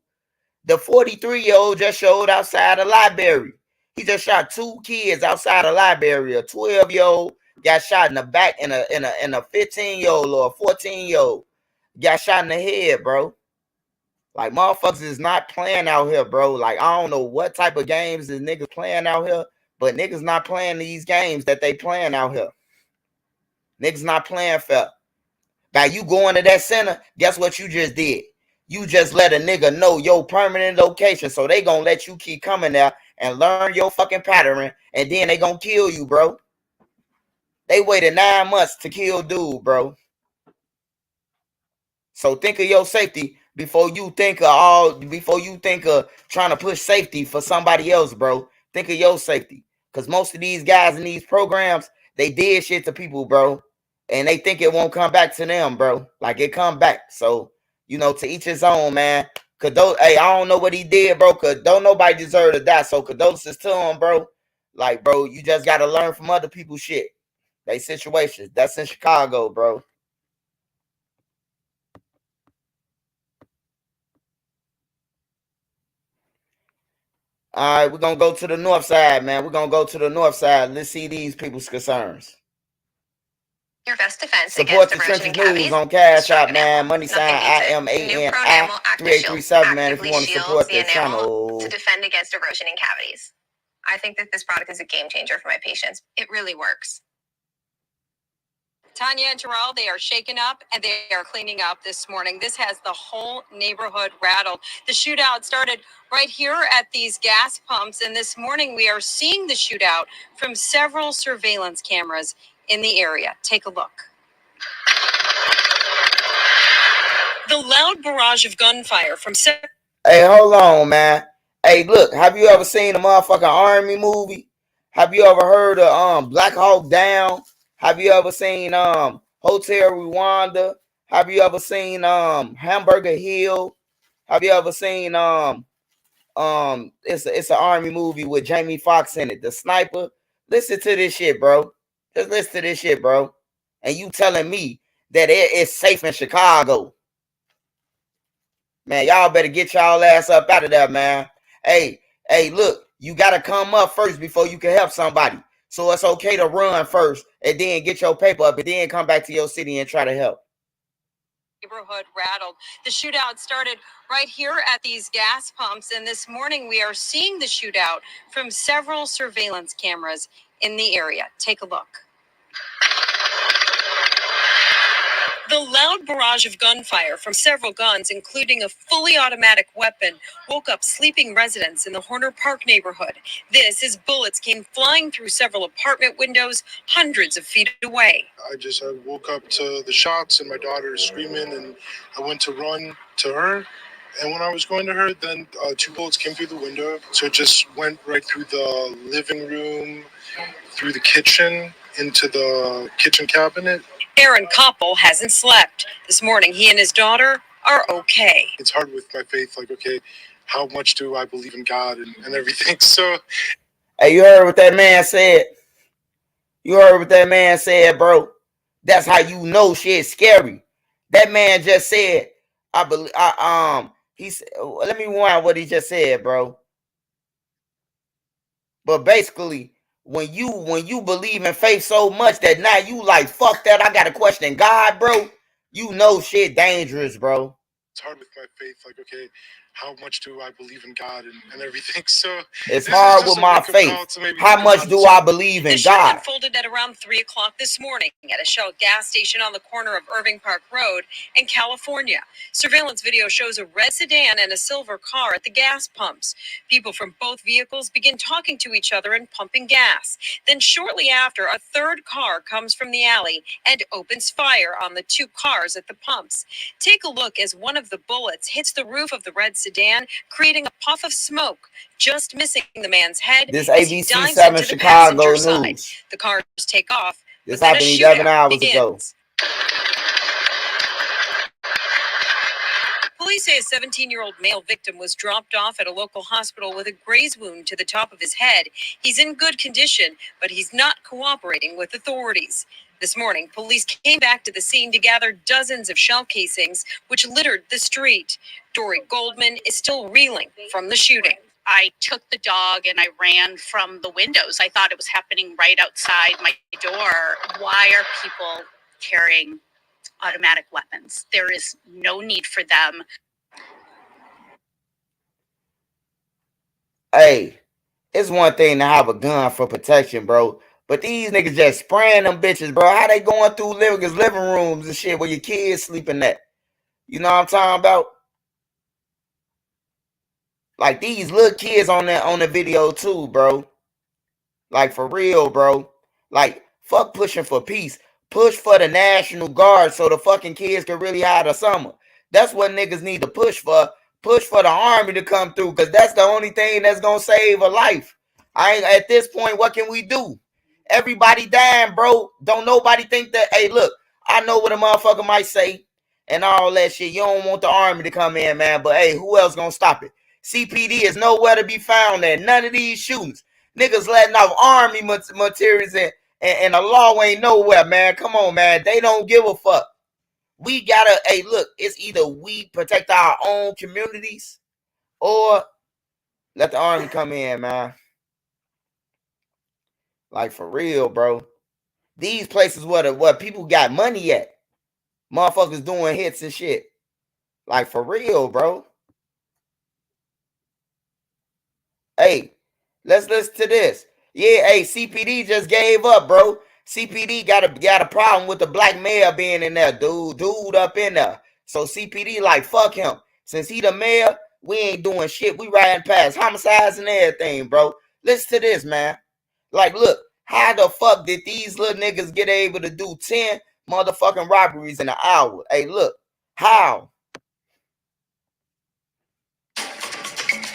The 43-year-old just showed outside a library. He just shot two kids outside a library. A 12-year-old got shot in the back, and a 15-year-old or a 14-year-old got shot in the head, bro. Like, motherfuckers is not playing out here, bro. Like, I don't know what type of games is niggas playing out here, but niggas not playing these games that they playing out here. Niggas not playing fair. Now, you going to that center, guess what you just did? You just let a nigga know your permanent location, so they gonna let you keep coming there and learn your fucking pattern, and then they gonna kill you, bro. They waited 9 months to kill dude, bro. So think of your safety before you think of trying to push safety for somebody else, bro. Think of your safety. Cause most of these guys in these programs, they did shit to people, bro. And they think it won't come back to them, bro. Like it come back. So you know, to each his own, man. Hey, I don't know what he did, bro, because don't nobody deserve to die. So condolences to him, bro. Like, bro, you just got to learn from other people's shit. They situations. That's in Chicago, bro. All right, we're going to go to the north side, man. We're going to go to the north side. Let's see these people's concerns. Your best defense Support against the erosion Trenches cavities News on Cash App, man. ammo. Money sign Nothing beats it. New Prone IMAN Ammo Active Shield 3837, man, if you actively want to shields support the the enamel channel. to defend against erosion in cavities. I think that this product is a game changer for my patients. It really works. Tanya and Terrell, they are shaken up and they are cleaning up this morning. This has the whole neighborhood rattled. The shootout started right here at these gas pumps, and this morning we are seeing the shootout from several surveillance cameras in the area. Take a look. The loud barrage of gunfire from Hey, hold on, man. Hey, look, have you ever seen a motherfucking army movie? Have you ever heard of Black Hawk Down? Have you ever seen Hotel Rwanda? Have you ever seen Hamburger Hill? Have you ever seen it's an army movie with Jamie Foxx in it, The Sniper? Listen to this shit, bro. Just listen to this shit, bro. And you telling me that it's safe in Chicago? Man, y'all better get y'all ass up out of there, man. Hey, look, you gotta come up first before you can help somebody. So it's okay to run first and then get your paper up and then come back to your city and try to help. Neighborhood rattled. The shootout started right here at these gas pumps, and this morning we are seeing the shootout from several surveillance cameras in the area. Take a look. The loud barrage of gunfire from several guns, including a fully automatic weapon, woke up sleeping residents in the Horner Park neighborhood. This as bullets came flying through several apartment windows hundreds of feet away. I woke up to the shots and my daughter screaming, and I went to run to her. And when I was going to her, then two bullets came through the window. So it just went right through the living room, through the kitchen, into the kitchen cabinet. Aaron Koppel hasn't slept. This morning, he and his daughter are okay. It's hard with my faith, like, okay, how much do I believe in God and everything? So, hey, you heard what that man said? You heard what that man said, bro? That's how you know shit's scary. That man just said, I believe, he said, let me rewind what he just said, bro. But basically, when you believe in faith so much that now you like, fuck that, I gotta question God, bro, you know shit dangerous, bro. It's hard with my faith, like, okay, how much do I believe in God and everything? So it's hard with my faith. How much do I believe in God? The unfolded at around 3 o'clock this morning at a Shell gas station on the corner of Irving Park Road in California. Surveillance video shows a red sedan and a silver car at the gas pumps. People from both vehicles begin talking to each other and pumping gas. Then shortly after, a third car comes from the alley and opens fire on the two cars at the pumps. Take a look as one of the bullets hits the roof of the red sedan, creating a puff of smoke, just missing the man's head. This ABC 7 Chicago News. The cars take off. This happened 11 hours ago. Police say a 17-year-old male victim was dropped off at a local hospital with a graze wound to the top of his head. He's in good condition, but he's not cooperating with authorities. This morning, police came back to the scene to gather dozens of shell casings, which littered the street. Dory Goldman is still reeling from the shooting. I took the dog and I ran from the windows. I thought it was happening right outside my door. Why are people carrying automatic weapons? There is no need for them. Hey, it's one thing to have a gun for protection, bro. But these niggas just spraying them bitches, bro. How they going through living rooms and shit where your kids sleeping at? You know what I'm talking about? Like these little kids on the video too, bro. Like for real, bro. Like fuck pushing for peace. Push for the National Guard so the fucking kids can really have a summer. That's what niggas need to push for. Push for the army to come through, because that's the only thing that's gonna save a life. At this point, what can we do? Everybody dying, bro. Don't nobody think that, hey, look, I know what a motherfucker might say and all that shit. You don't want the army to come in, man. But hey, who else gonna stop it? CPD is nowhere to be found at none of these shootings. Niggas letting off army materials and the law ain't nowhere, man. Come on, man. They don't give a fuck. We gotta, hey, look, it's either we protect our own communities or let the army come in, man. Like for real, bro. These places where people got money at. Motherfuckers doing hits and shit. Like for real, bro. Hey, let's listen to this. Yeah, hey, CPD just gave up, bro. CPD got a problem with the black mayor being in there, dude up in there. So CPD like, fuck him. Since he the mayor, we ain't doing shit. We riding past homicides and everything, bro. Listen to this, man. Like, look, how the fuck did these little niggas get able to do 10 motherfucking robberies in an hour? Hey, look, how?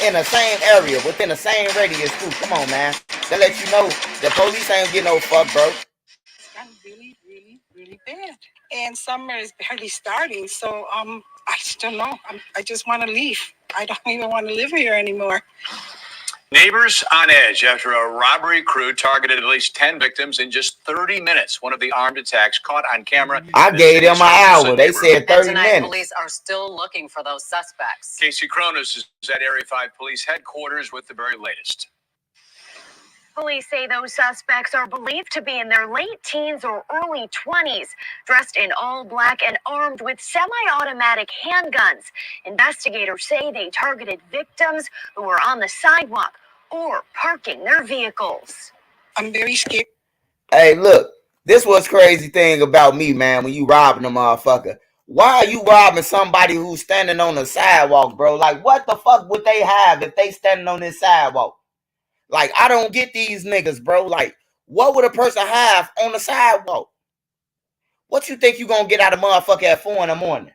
In the same area, within the same radius too. Come on, man. That let you know the police ain't get no fuck, bro. It's gotten really, really, really bad. And summer is barely starting, so I still know. I just want to leave. I don't even want to live here anymore. Neighbors on edge after a robbery crew targeted at least 10 victims in just 30 minutes. One of the armed attacks caught on camera. I gave them an hour. They said 30 minutes. Police are still looking for those suspects. Casey Cronus is at Area 5 Police headquarters with the very latest. Police say those suspects are believed to be in their late teens or early 20s, dressed in all black and armed with semi-automatic handguns. Investigators say they targeted victims who were on the sidewalk or parking their vehicles. I'm very scared. Hey, look, this was crazy thing about me, man, when you robbing a motherfucker. Why are you robbing somebody who's standing on the sidewalk, bro? Like, what the fuck would they have if they standing on this sidewalk? Like, I don't get these niggas, bro. Like, what would a person have on the sidewalk? What you think you gonna get out of motherfucker at 4 in the morning?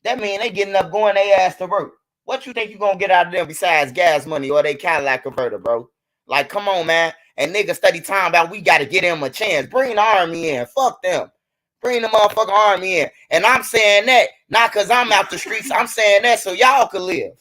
That mean they getting up going their ass to work. What you think you gonna get out of them besides gas money or they Cadillac converter, bro? Like, come on, man. And niggas study time about we gotta get them a chance. Bring the army in. Fuck them. Bring the motherfucking army in. And I'm saying that not because I'm out the streets. I'm saying that so y'all can live.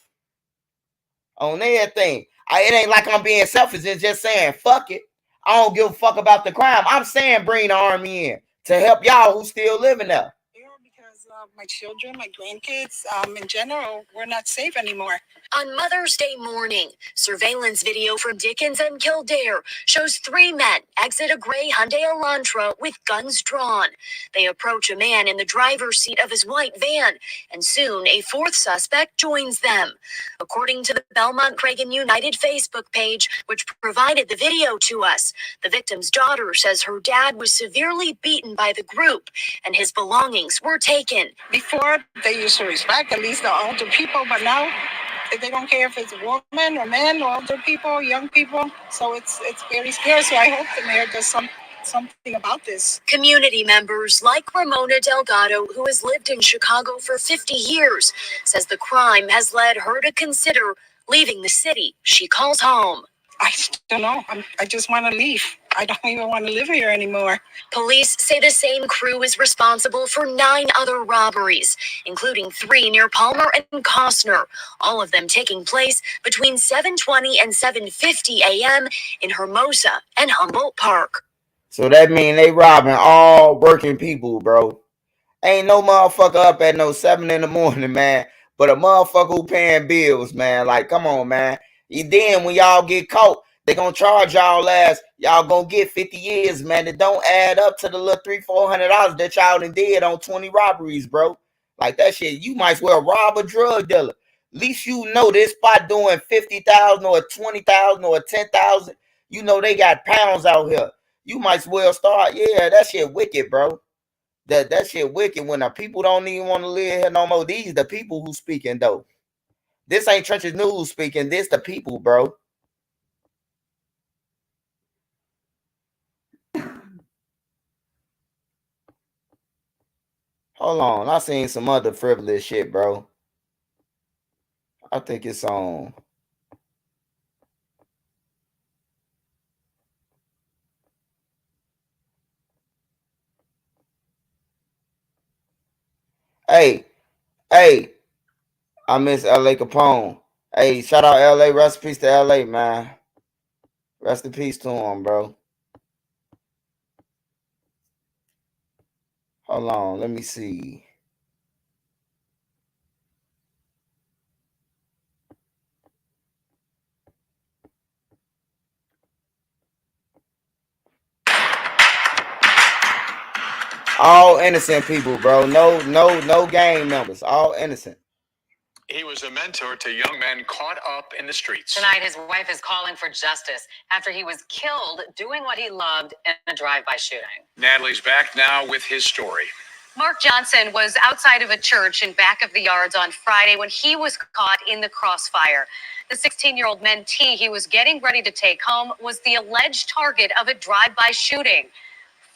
On everything. It ain't like I'm being selfish. It's just saying, fuck it. I don't give a fuck about the crime. I'm saying bring the army in to help y'all who still living there. Because my children, my grandkids, in general, we're not safe anymore. On Mother's Day morning, surveillance video from Dickens and Kildare shows 3 men exit a gray Hyundai Elantra with guns drawn. They approach a man in the driver's seat of his white van, and soon a 4th suspect joins them. According to the Belmont Cragen United Facebook page, which provided the video to us, the victim's daughter says her dad was severely beaten by the group, and his belongings were taken. Before, they used to respect at least the older people, but now they don't care if it's a woman or man or older people, young people. So it's very scary. So I hope the mayor does something about this. Community members like Ramona Delgado, who has lived in Chicago for 50 years, says the crime has led her to consider leaving the city she calls home. I don't know. I just want to leave. I don't even want to live here anymore. Police say the same crew is responsible for 9 other robberies, including 3 near Palmer and Costner, all of them taking place between 7:20 and 7:50 a.m. in Hermosa and Humboldt Park. So that mean they robbing all working people, bro. Ain't no motherfucker up at no 7 in the morning, man, but a motherfucker who paying bills, man. Like, come on, man. And then when y'all get caught, they gonna charge y'all ass. Y'all gonna get 50 years, man. It don't add up to the little $300-400 that y'all done did on 20 robberies, bro. Like that shit, you might as well rob a drug dealer. At least you know this spot doing 50,000 or 20,000 or 10,000. You know they got pounds out here. You might as well start. Yeah, that shit wicked, bro. That shit wicked when the people don't even want to live here no more. These the people who speaking though. This ain't Church's News speaking. This the people, bro. Hold on. I seen some other frivolous shit, bro. I think it's on. Hey. I miss LA Capone. Hey, shout out LA. Rest in peace to LA, man. Rest in peace to him, bro. Hold on. Let me see. All innocent people, bro. No gang members. All innocent. He was was a mentor to young men caught up in the streets. Tonight, his wife is calling for justice after he was killed doing what he loved in a drive-by shooting. Natalie's back now with his story. Mark Johnson was outside of a church in back of the yards on Friday when he was caught in the crossfire. The 16-year-old mentee he was getting ready to take home was the alleged target of a drive-by shooting.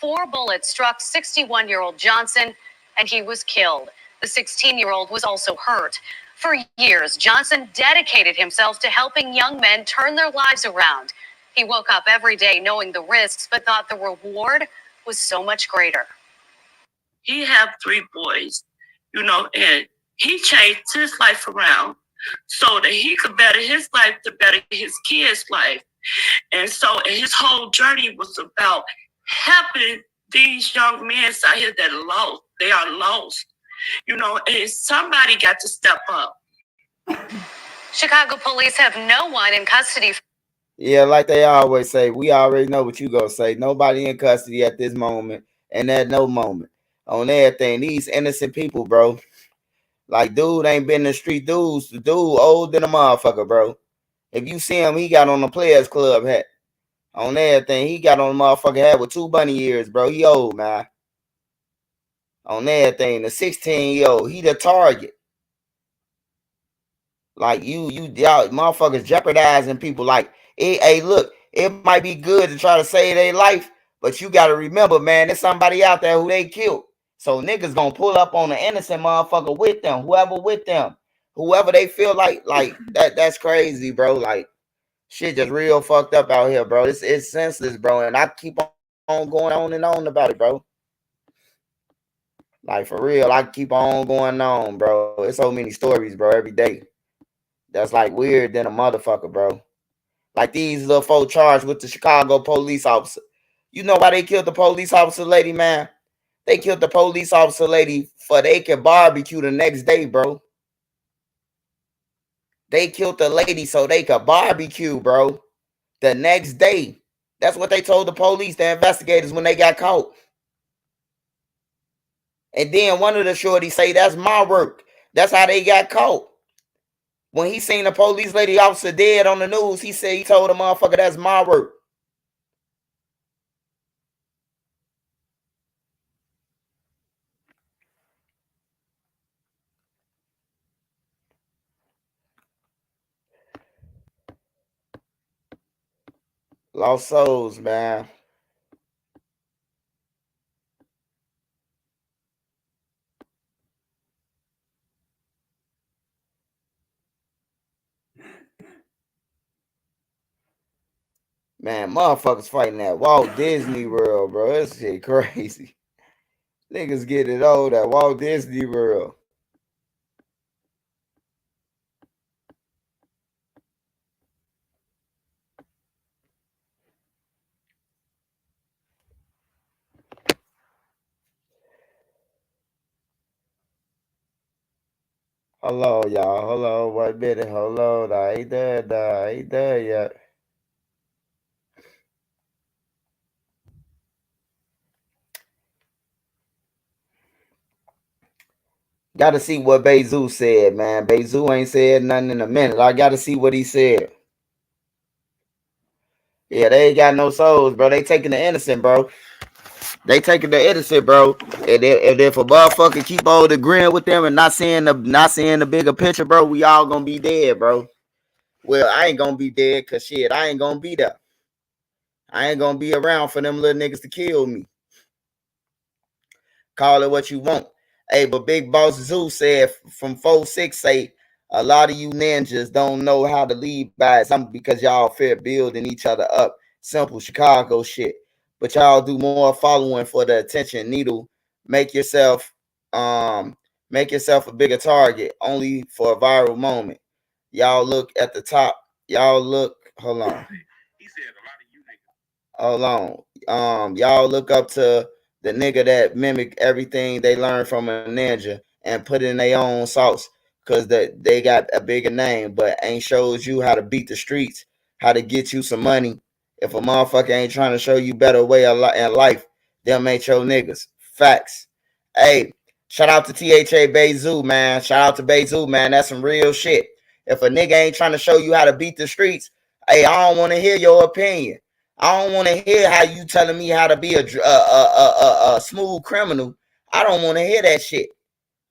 4 bullets struck 61-year-old Johnson, and he was killed. The 16-year-old was also hurt. For years, Johnson dedicated himself to helping young men turn their lives around. He woke up every day knowing the risks, but thought the reward was so much greater. He have 3 boys, and he changed his life around so that he could better his life to better his kids' life. And so his whole journey was about helping these young men out here that are lost. They are lost, and somebody got to step up. Chicago police have no one in custody. Yeah, like they always say, we already know what you gonna say. Nobody in custody at this moment, and at no moment. On everything, these innocent people, bro. Like, dude ain't been in the street. The dude old than a motherfucker, bro. If you see him, he got on a Players Club hat. On everything, he got on a motherfucker hat with 2 bunny ears, bro. He old, man. On everything, the 16-year-old, he the target. Like, y'all motherfuckers jeopardizing people. Like, hey, look, it might be good to try to save their life, but you got to remember, man, there's somebody out there who they killed. So niggas gonna pull up on an innocent motherfucker with them, whoever they feel like that's crazy, bro. Like, shit just real fucked up out here, bro. It's senseless, bro. And I keep on going on and on about it, bro. Like, for real, I keep on going on, bro. It's so many stories, bro, every day. That's like weird than a motherfucker, bro. Like these little folk charged with the Chicago police officer. You know why they killed the police officer lady, man? They killed the police officer lady for they could barbecue the next day, bro. They killed the lady so they could barbecue, bro, the next day. That's what they told the police, the investigators, when they got caught. And then one of the shorties say, that's my work. That's how they got caught. When he seen the police lady officer dead on the news, he said he told the motherfucker, that's my work. Lost souls, man. Man, motherfuckers fighting at Walt Disney World, bro. This shit crazy. Niggas get it old at Walt Disney World. Hello, y'all. Hello, 1 minute. Hello, I ain't there yet. Gotta see what Bezu said, man. Bezu ain't said nothing in a minute. I gotta see what he said. Yeah, they ain't got no souls, bro. They taking the innocent, bro. They taking the innocent, bro. And if a motherfucker keep on agreeing with them and not seeing the bigger picture, bro, we all gonna be dead, bro. Well, I ain't gonna be dead, cause shit, I ain't gonna be there. I ain't gonna be around for them little niggas to kill me. Call it what you want. Hey, but Big Boss Zoo said from 4-6 say a lot of you ninjas don't know how to lead by example because y'all fear building each other up. Simple Chicago shit. But y'all do more following for the attention needle. Make yourself a bigger target only for a viral moment. Y'all look at the top. Hold on. He said a lot of you niggas. Hold on. Y'all look up to the nigga that mimic everything they learned from a ninja and put in their own sauce because they got a bigger name, but ain't shows you how to beat the streets, how to get you some money. If a motherfucker ain't trying to show you better way in life, them ain't your niggas. Facts. Hey, Shout out to THA Bayzoo, man. Shout out to Bayzoo, man. That's some real shit. If a nigga ain't trying to show you how to beat the streets, hey, I don't want to hear your opinion. I don't want to hear how you telling me how to be a smooth criminal. I don't want to hear that shit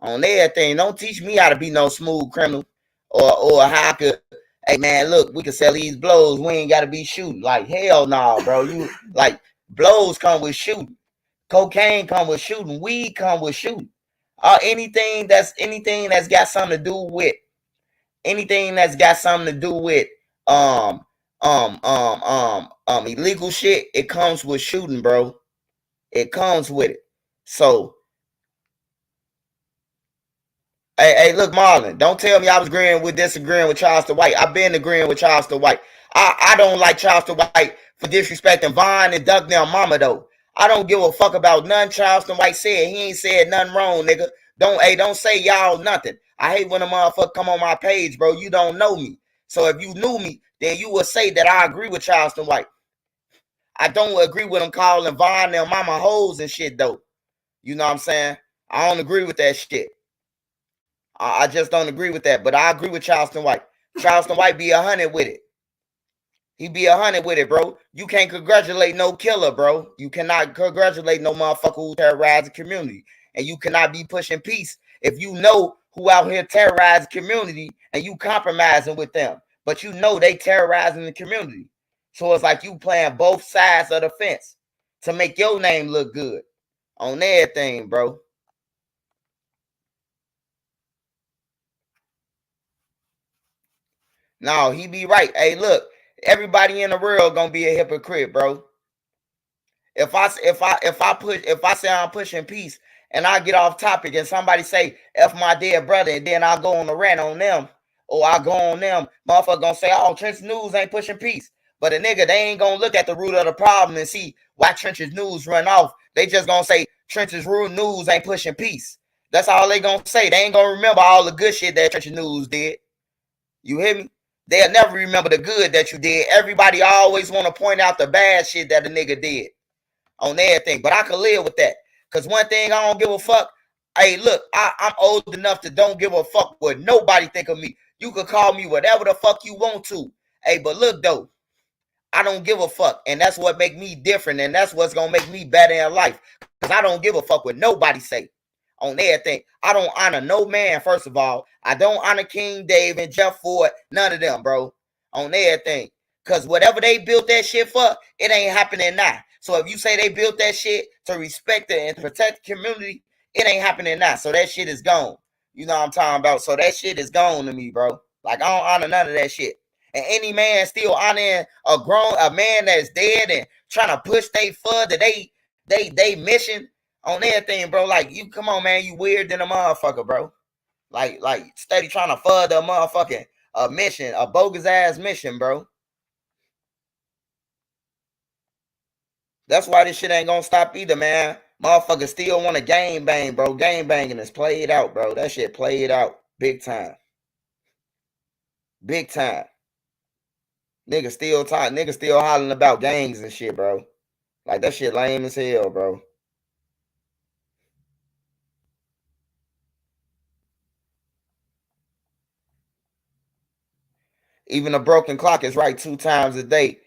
on everything. Don't teach me how to be no smooth criminal or how I could. Hey man, look, we can sell these blows. We ain't got to be shooting. Like hell no, bro. You like blows come with shooting. Cocaine come with shooting. Weed come with shooting. Anything that's got something to do with um illegal shit, it comes with shooting, bro. It comes with it. So hey, look, Marlon, don't tell me I was disagreeing with Charleston White. I've been agreeing with Charleston White. I don't like Charleston White for disrespecting Vaughn and Duck Down Mama, though. I don't give a fuck about none Charleston White said. He ain't said nothing wrong, nigga. Don't say y'all nothing. I hate when a motherfucker come on my page, bro. You don't know me. So if you knew me, then you would say that I agree with Charleston White. I don't agree with him calling Vaughn and Mama hoes and shit, though. You know what I'm saying? I don't agree with that shit. I just don't agree with that. But I agree with Charleston White. Charleston White be 100 with it. He be 100 with it, bro. You can't congratulate no killer, bro. You cannot congratulate no motherfucker who terrorized the community. And you cannot be pushing peace if you know who out here terrorizing the community and you compromising with them. But you know they terrorizing the community. So it's like you playing both sides of the fence to make your name look good on everything, bro. No, he be right. Hey, look, everybody in the world gonna be a hypocrite, bro. If I say I'm pushing peace and I get off topic and somebody say F my dead brother and then I go on the rant on them or I go on them, motherfucker gonna say, oh, Trench News ain't pushing peace. But a nigga, they ain't gonna look at the root of the problem and see why Trench's News run off. They just gonna say Trench's News ain't pushing peace. That's all they gonna say. They ain't gonna remember all the good shit that Trench's News did. You hear me? They'll never remember the good that you did. Everybody always want to point out the bad shit that the nigga did on everything. But I can live with that. Because one thing I don't give a fuck. Hey, look, I'm old enough to don't give a fuck what nobody think of me. You could call me whatever the fuck you want to. Hey, but look, though, I don't give a fuck. And that's what make me different. And that's what's going to make me better in life. Because I don't give a fuck what nobody say on everything. I don't honor no man, first of all. I don't honor King Dave and Jeff Ford. None of them, bro. On everything. Because whatever they built that shit for, it ain't happening now. So if you say they built that shit to respect and protect the community, it ain't happening now. So that shit is gone. You know what I'm talking about? So that shit is gone to me, bro. Like, I don't honor none of that shit. And any man still honoring a man that's dead and trying to push they further, they mission on everything, bro. Like, you come on, man, you weird than a motherfucker, bro. Like steady trying to further a motherfucking mission, a bogus ass mission, bro. That's why this shit ain't gonna stop either, man. Motherfuckers still want to game bang, bro. Game banging is played out, bro. That shit played out big time. Big time. Niggas still hollering about gangs and shit, bro. Like, that shit lame as hell, bro. Even a broken clock is right 2 times a day.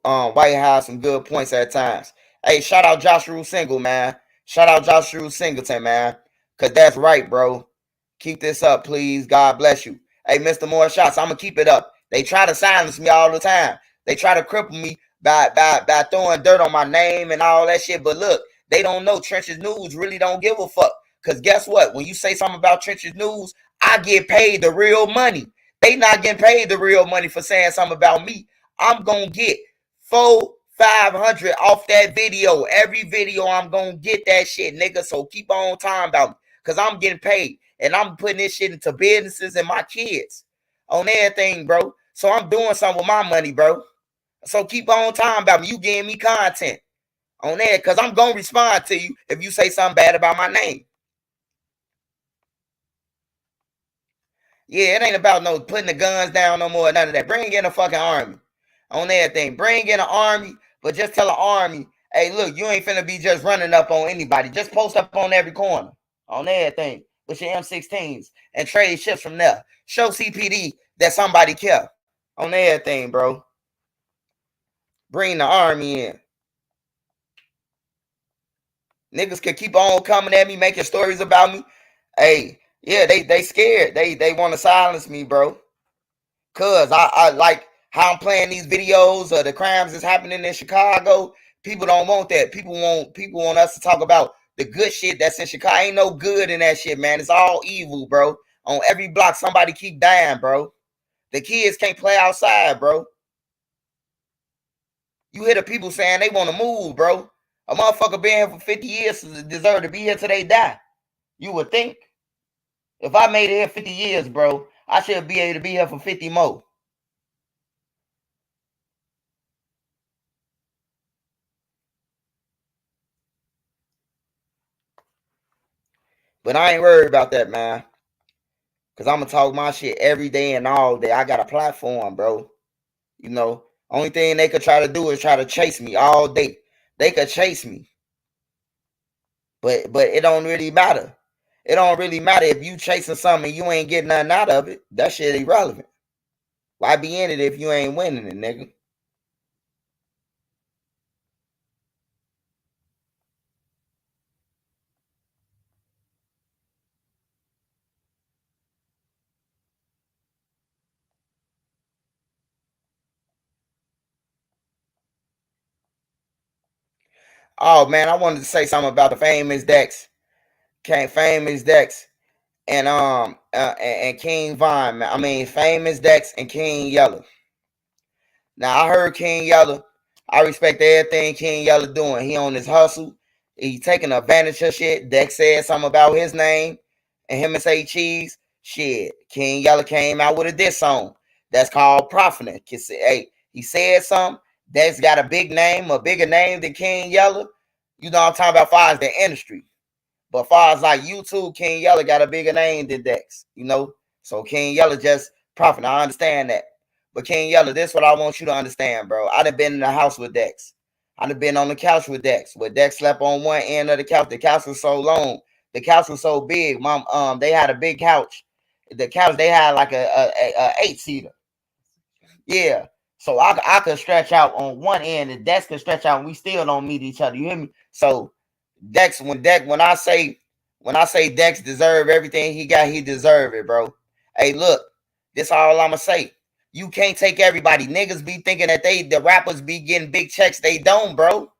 White House some good points at times. Hey, shout out Josh Rue Single, man. Shout out Josh Rue Singleton, man. Cause that's right, bro. Keep this up, please. God bless you. Hey, Mr. More Shots, I'm gonna keep it up. They try to silence me all the time. They try to cripple me by throwing dirt on my name and all that shit. But look, they don't know Trench's News really don't give a fuck. Cause guess what? When you say something about Trench's News, I get paid the real money. They not getting paid the real money for saying something about me. I'm gonna get 400-500 off that video. Every video I'm gonna get that shit, nigga. So keep on talking about me. Cause I'm getting paid. And I'm putting this shit into businesses and my kids. On everything, bro. So I'm doing something with my money, bro. So keep on talking about me. You giving me content on there. Cause I'm gonna respond to you if you say something bad about my name. Yeah, it ain't about no putting the guns down no more. None of that. Bring in a fucking army. On everything. Bring in an army, but just tell an army, hey, look, you ain't finna be just running up on anybody. Just post up on every corner. on everything with your M16s and trade ships from there. Show CPD that somebody care on everything, bro. Bring the army in. Niggas can keep on coming at me, making stories about me. Hey, yeah, they scared. They want to silence me, bro. Cause I like how I'm playing these videos of the crimes that's happening in Chicago. People don't want that. People want us to talk about the good shit that's in Chicago. Ain't no good in that shit, man. It's all evil, bro. On every block, somebody keep dying, bro. The kids can't play outside, bro. You hear the people saying they want to move, bro. A motherfucker been here for 50 years deserve to be here till they die. You would think. If I made it here 50 years, bro, I should be able to be here for 50 more. But I ain't worried about that, man. Because I'm going to talk my shit every day and all day. I got a platform, bro. You know, only thing they could try to do is try to chase me all day. They could chase me. But it don't really matter. It don't really matter if you chasing something and you ain't getting nothing out of it. That shit irrelevant. Why be in it if you ain't winning it, nigga? Oh man, I wanted to say something about the famous Dex. Famous Dex and King Von, man. I mean famous Dex and King Yellow. Now I heard King Yellow. I respect everything King Yellow doing. He on his hustle. He taking advantage of shit. Dex said something about his name and him and say cheese. Shit. King Yellow came out with a diss song that's called Profiting. Hey, he said something. Dex got a big name, a bigger name than King Yellow. You know what I'm talking about, far as the industry. But far as like YouTube, King Yellow got a bigger name than Dex, you know? So King Yellow just profit. I understand that. But King Yellow, this is what I want you to understand, bro. I done been in the house with Dex. I done been on the couch with Dex. Where Dex slept on one end of the couch. The couch was so long. The couch was so big. They had a big couch. The couch, they had like a 8-seater. Yeah. So I could stretch out on one end, and Dex could stretch out, and we still don't meet each other. You hear me? So when I say Dex deserve everything he got, he deserve it, bro. Hey, look, this all I'ma say. You can't take everybody. Niggas be thinking that the rappers be getting big checks. They don't, bro.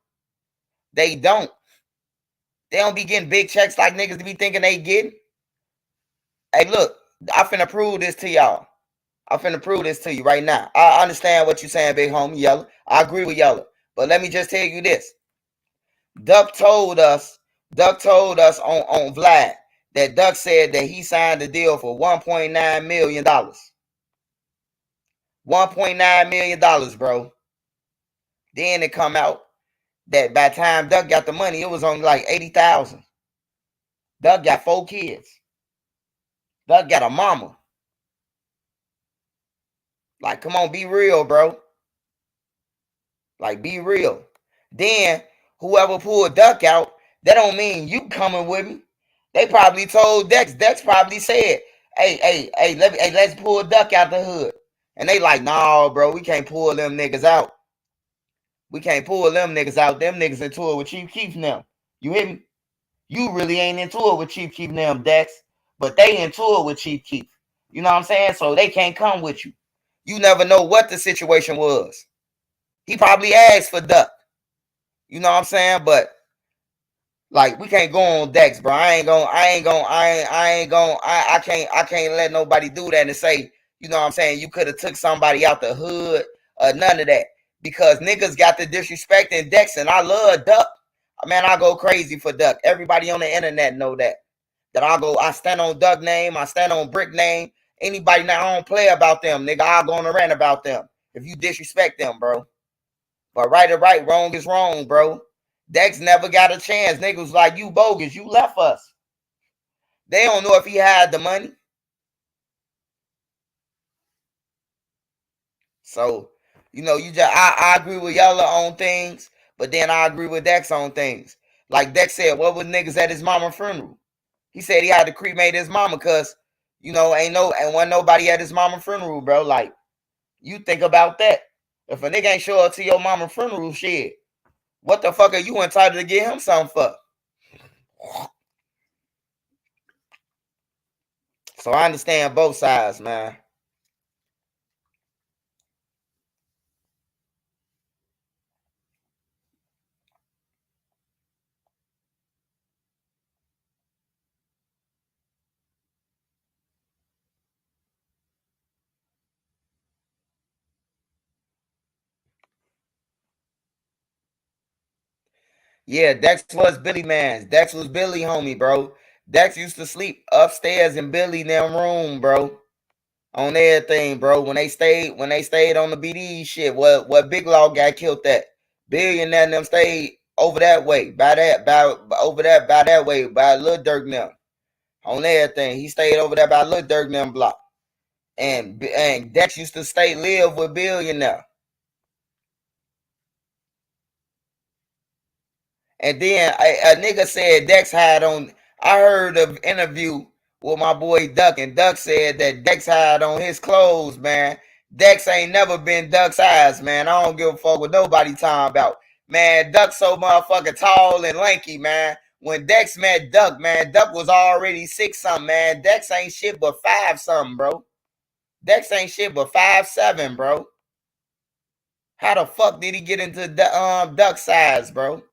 They don't. They don't be getting big checks like niggas be thinking they getting. Hey, look, I finna prove this to y'all. I'm finna prove this to you right now. I understand what you're saying, big homie, Yellow. I agree with Yellow. But let me just tell you this. Duck told us on Vlad that Duck said that he signed the deal for $1.9 million. $1.9 million, bro. Then it come out that by the time Duck got the money, it was only like 80,000. Duck got 4 kids. Duck got a mama. Like, come on, be real, bro. Like, be real. Then whoever pulled Duck out, that don't mean you coming with me. They probably told Dex. Dex probably said, hey, let's pull Duck out the hood. And they like, nah, bro, we can't pull them niggas out. We can't pull them niggas out. Them niggas into it with Chief Keef now. You hear me? You really ain't into it with Chief Keef now, Dex. But they into it with Chief Keef. You know what I'm saying? So they can't come with you. You never know what the situation was. He probably asked for Duck. You know what I'm saying? But like we can't go on Dex, bro. I can't let nobody do that and say, you know what I'm saying, you could have took somebody out the hood or none of that. Because niggas got the disrespecting Dex, and I love Duck. Man, I go crazy for Duck. Everybody on the internet know that. I stand on Duck name, I stand on Brick name. Anybody that I don't play about them, nigga, I'll go on a rant about them. If you disrespect them, bro. But right is right, wrong is wrong, bro. Dex never got a chance. Niggas was like, you bogus. You left us. They don't know if he had the money. So, you know, I agree with Yella on things, but then I agree with Dex on things. Like Dex said, what was niggas at his mama's funeral? He said he had to cremate his mama because, ain't wasn't nobody at his mama funeral, bro. Like, you think about that. If a nigga ain't show up to your mama funeral, shit, what the fuck are you entitled to get him something for? So I understand both sides, man. Yeah, Dex was Billy man. Dex was Billy homie, bro. Dex used to sleep upstairs in Billy them room, bro. On everything, bro. When they stayed on the BD shit, what Big Law got killed at. Billionaire and them stayed over that way, by that way, by Lil Durk them. On everything. He stayed over there by Lil Durk them block. And Dex used to live with Billionaire. And then a nigga said Dex had on. I heard an interview with my boy Duck, and Duck said that Dex had on his clothes, man. Dex ain't never been Duck's size, man. I don't give a fuck what nobody talking about. Man, Duck so motherfucking tall and lanky, man. When Dex met Duck, man, Duck was already 6 something, man. Dex ain't shit but 5 something, bro. Dex ain't shit but 5'7", bro. How the fuck did he get into Duck size, bro?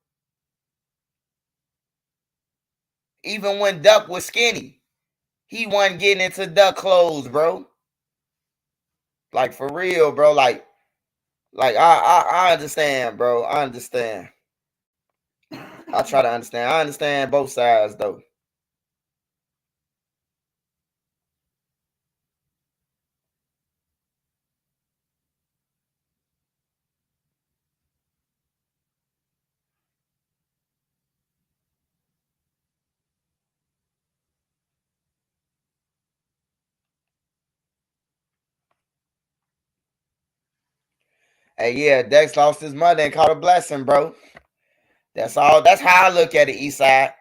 Even when Duck was skinny, he wasn't getting into Duck clothes, bro. Like, for real, bro. Like I understand, bro. I understand. I try to understand. I understand both sides, though. Hey, yeah, Dex lost his mother and caught a blessing, bro. That's all. That's how I look at it, Eastside.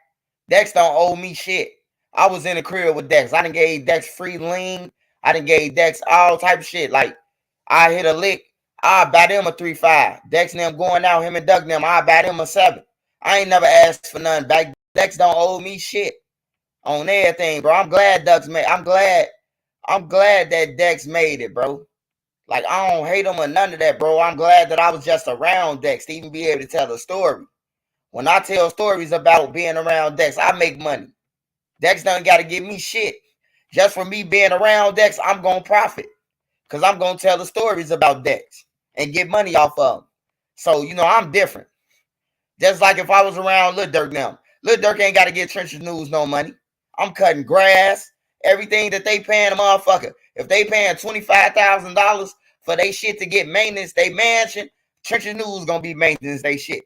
Dex don't owe me shit. I was in the crib with Dex. I done gave Dex free lean. I done gave Dex all type of shit. Like, I hit a lick, I buy them a 3-5. Dex and them going out, him and Doug them, I buy them a 7. I ain't never asked for nothing back. Dex don't owe me shit on everything, bro. I'm glad Doug's made. I'm glad that Dex made it, bro. Like, I don't hate him or none of that, bro. I'm glad that I was just around Dex to even be able to tell a story. When I tell stories about being around Dex, I make money. Dex done got to give me shit. Just for me being around Dex, I'm going to profit. Because I'm going to tell the stories about Dex and get money off of them. So, I'm different. Just like if I was around Lil Durk now. Lil Durk ain't got to get Trenches News no money. I'm cutting grass. Everything that they paying a motherfucker. If they paying $25,000 for they shit to get maintenance, they mansion, Trenches News going to be maintenance they shit.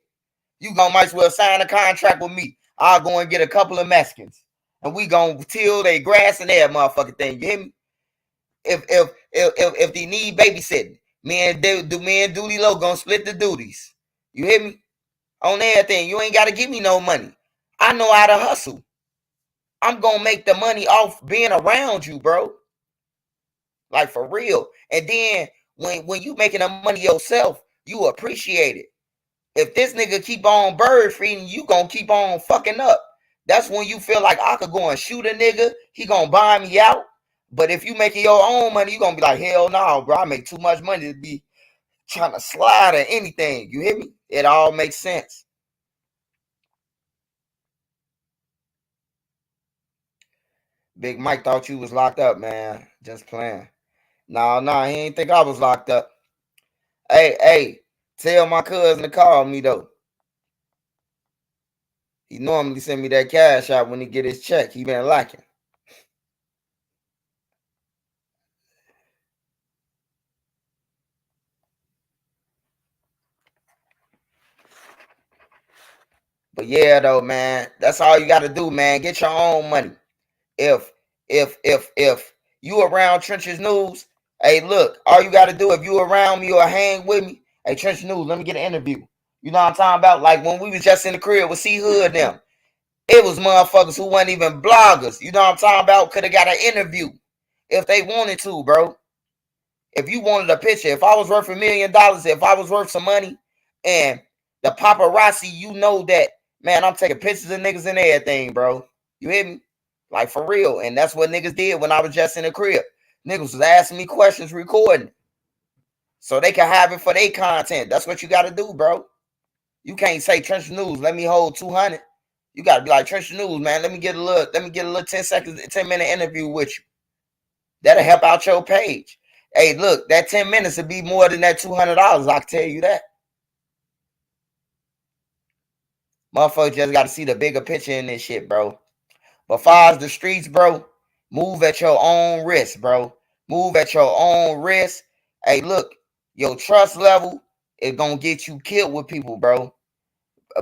You might as well sign a contract with me. I'll go and get a couple of Mexicans. And we gonna till they grass and that motherfucking thing. You hear me? If they need babysitting, me and Duty Low gonna split the duties. You hear me? On everything. You ain't gotta give me no money. I know how to hustle. I'm gonna make the money off being around you, bro. Like, for real. And then when you making the money yourself, you appreciate it. If this nigga keep on bird feeding, you gonna keep on fucking up. That's when you feel like I could go and shoot a nigga. He gonna buy me out. But if you making your own money, you gonna be like, hell no, bro. I make too much money to be trying to slide or anything. You hear me? It all makes sense. Big Mike thought you was locked up, man. Just playing. No, he ain't think I was locked up. Hey, tell my cousin to call me, though. He normally send me that cash out when he get his check. He been lacking. But yeah, though, man, that's all you got to do, man. Get your own money. If you around Trenches News, hey, look, all you got to do if you around me or hang with me, hey, Trenches News, let me get an interview. You know what I'm talking about? Like when we was just in the crib with C Hood them. It was motherfuckers who weren't even bloggers. You know what I'm talking about? Could have got an interview if they wanted to, bro. If you wanted a picture, if I was worth $1 million, if I was worth some money, and the paparazzi, you know that, man, I'm taking pictures of niggas and everything, bro. You hear me? Like, for real. And that's what niggas did when I was just in the crib. Niggas was asking me questions, recording, so they can have it for their content. That's what you got to do, bro. You can't say Trench News, let me hold 200. You got to be like, Trench News, man, let me get a little 10 seconds, 10-minute interview with you. That'll help out your page. Hey, look, that 10 minutes would be more than that $200. I can tell you that. Motherfuckers just got to see the bigger picture in this shit, bro. But far as the streets, bro, move at your own risk, bro. Move at your own risk. Hey, look, your trust level is going to get you killed with people, bro.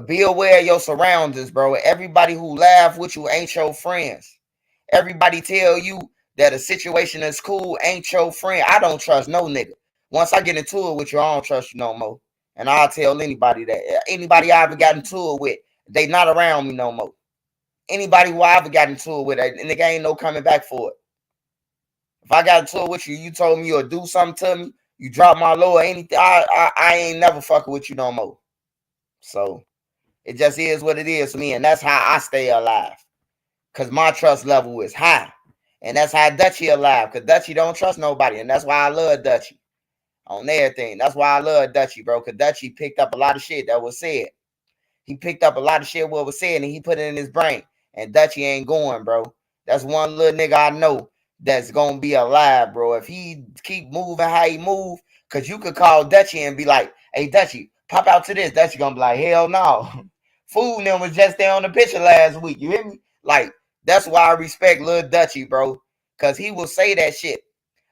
Be aware of your surroundings, bro. Everybody who laugh with you ain't your friends. Everybody tell you that a situation is cool ain't your friend. I don't trust no nigga. Once I get into it with you, I don't trust you no more. And I'll tell anybody that. Anybody I ever got into it with, they not around me no more. Anybody who I ever got into it with, nigga ain't no coming back for it. If I got into it with you, you told me you'll do something to me, you drop my low or anything, I ain't never fucking with you no more. So it just is what it is for me, and that's how I stay alive. Because my trust level is high. And that's how Dutchy alive. Because Dutchy don't trust nobody. And that's why I love Dutchy. On everything. That's why I love Dutchy, bro. Because Dutchy picked up a lot of shit that was said. He picked up a lot of shit what was said and he put it in his brain. And Dutchy ain't going, bro. That's one little nigga I know that's going to be alive, bro. If he keep moving how he move, because you could call Dutchy and be like, hey, Dutchy, pop out to this. Dutchy going to be like, hell no. Fool them was just there on the picture last week. You hear me? Like, that's why I respect Lil Dutchy, bro. Because he will say that shit.